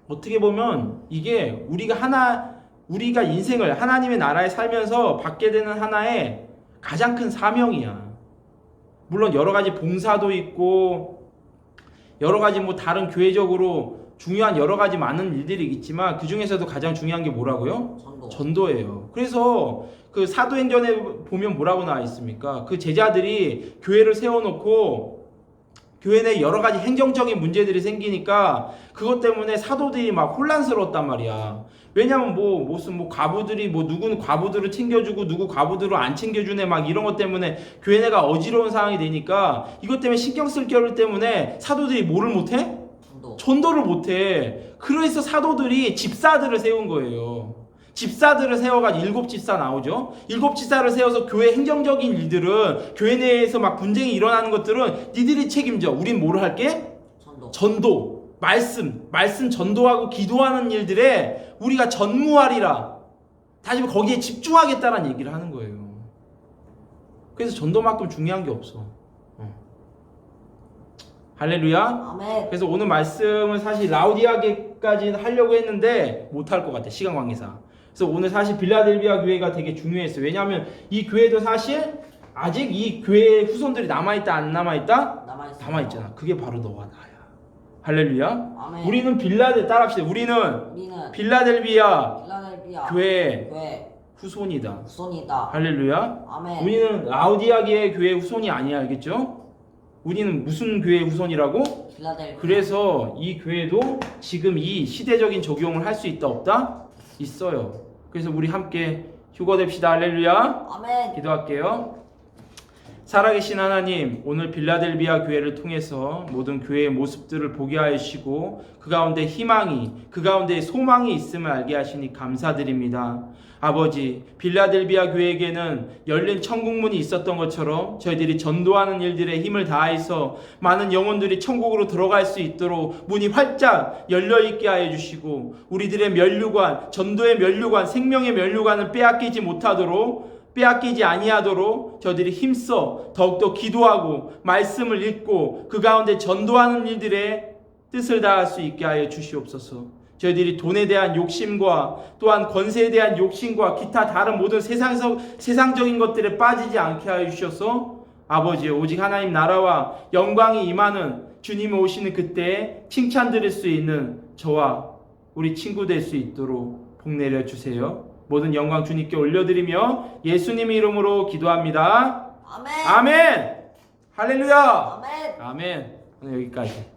[SPEAKER 1] 어떻게 보면 이게 우리가 인생을 하나님의 나라에 살면서 받게 되는 하나의 가장 큰 사명이야. 물론 여러 가지 봉사도 있고 여러 가지 뭐 다른 교회적으로 중요한 여러 가지 많은 일들이 있지만 그 중에서도 가장 중요한 게 뭐라고요? 전도예요. 그래서 그 사도행전에 보면 뭐라고 나와 있습니까? 그 제자들이 교회를 세워놓고 교회 내 여러 가지 행정적인 문제들이 생기니까 그것 때문에 사도들이 막 혼란스러웠단 말이야. 왜냐면 무슨 과부들이 누구는 과부들을 챙겨주고 누구 과부들을 안 챙겨주네 막 이런 것 때문에 교회 내가 어지러운 상황이 되니까 이것 때문에 신경 쓸 겨를 때문에 사도들이 뭐를 못해? 전도를 못해. 그래서 사도들이 집사들을 세운 거예요. 집사들을 세워가지고 7집사 나오죠. 7집사를 세워서 교회 행정적인 일들은 교회 내에서 막 분쟁이 일어나는 것들은 니들이 책임져. 우린 뭐를 할게? 전도. 말씀 전도하고 기도하는 일들에 우리가 전무하리라. 다시 거기에 집중하겠다라는 얘기를 하는 거예요. 그래서 전도만큼 중요한 게 없어. 할렐루야.
[SPEAKER 2] 아멘.
[SPEAKER 1] 그래서 오늘 말씀은 사실 라우디아게까지 하려고 했는데 못할 것 같아, 시간 관계상. 그래서 오늘 사실 빌라델비아 교회가 되게 중요했어요. 왜냐하면 이 교회도 사실 아직 이 교회의 후손들이 남아있다 안 남아있다?
[SPEAKER 2] 남아있어.
[SPEAKER 1] 남아있잖아. 그게 바로 너와 나야. 할렐루야.
[SPEAKER 2] 아멘.
[SPEAKER 1] 우리는 따라합시다. 우리는
[SPEAKER 2] 우리는
[SPEAKER 1] 빌라델비아
[SPEAKER 2] 필라델피아
[SPEAKER 1] 교회 후손이다.
[SPEAKER 2] 후손이다.
[SPEAKER 1] 할렐루야.
[SPEAKER 2] 아멘.
[SPEAKER 1] 우리는 라우디아계의 교회 후손이 아니야. 알겠죠? 우리는 무슨 교회 후손이라고?
[SPEAKER 2] 필라델피아.
[SPEAKER 1] 그래서 이 교회도 지금 이 시대적인 적용을 할 수 있다 없다? 있어요. 그래서 우리 함께 휴거됩시다. 할렐루야.
[SPEAKER 2] 아멘.
[SPEAKER 1] 기도할게요. 살아계신 하나님, 오늘 빌라델비아 교회를 통해서 모든 교회의 모습들을 보게 하시고 그 가운데 희망이, 그 가운데 소망이 있음을 알게 하시니 감사드립니다. 아버지, 빌라델비아 교회에게는 열린 천국문이 있었던 것처럼 저희들이 전도하는 일들에 힘을 다해서 많은 영혼들이 천국으로 들어갈 수 있도록 문이 활짝 열려있게 하여 주시고 우리들의 면류관, 전도의 면류관, 생명의 면류관을 빼앗기지 아니하도록 저희들이 힘써 더욱더 기도하고 말씀을 읽고 그 가운데 전도하는 일들의 뜻을 다할 수 있게 하여 주시옵소서. 저희들이 돈에 대한 욕심과 또한 권세에 대한 욕심과 기타 다른 모든 세상적인 것들에 빠지지 않게 하여 주셔서 아버지, 오직 하나님 나라와 영광이 임하는 주님이 오시는 그때에 칭찬 드릴 수 있는 저와 우리 친구 될 수 있도록 복 내려 주세요. 모든 영광 주님께 올려드리며 예수님의 이름으로 기도합니다.
[SPEAKER 2] 아멘.
[SPEAKER 1] 아멘. 할렐루야.
[SPEAKER 2] 아멘.
[SPEAKER 1] 아멘. 오늘 여기까지.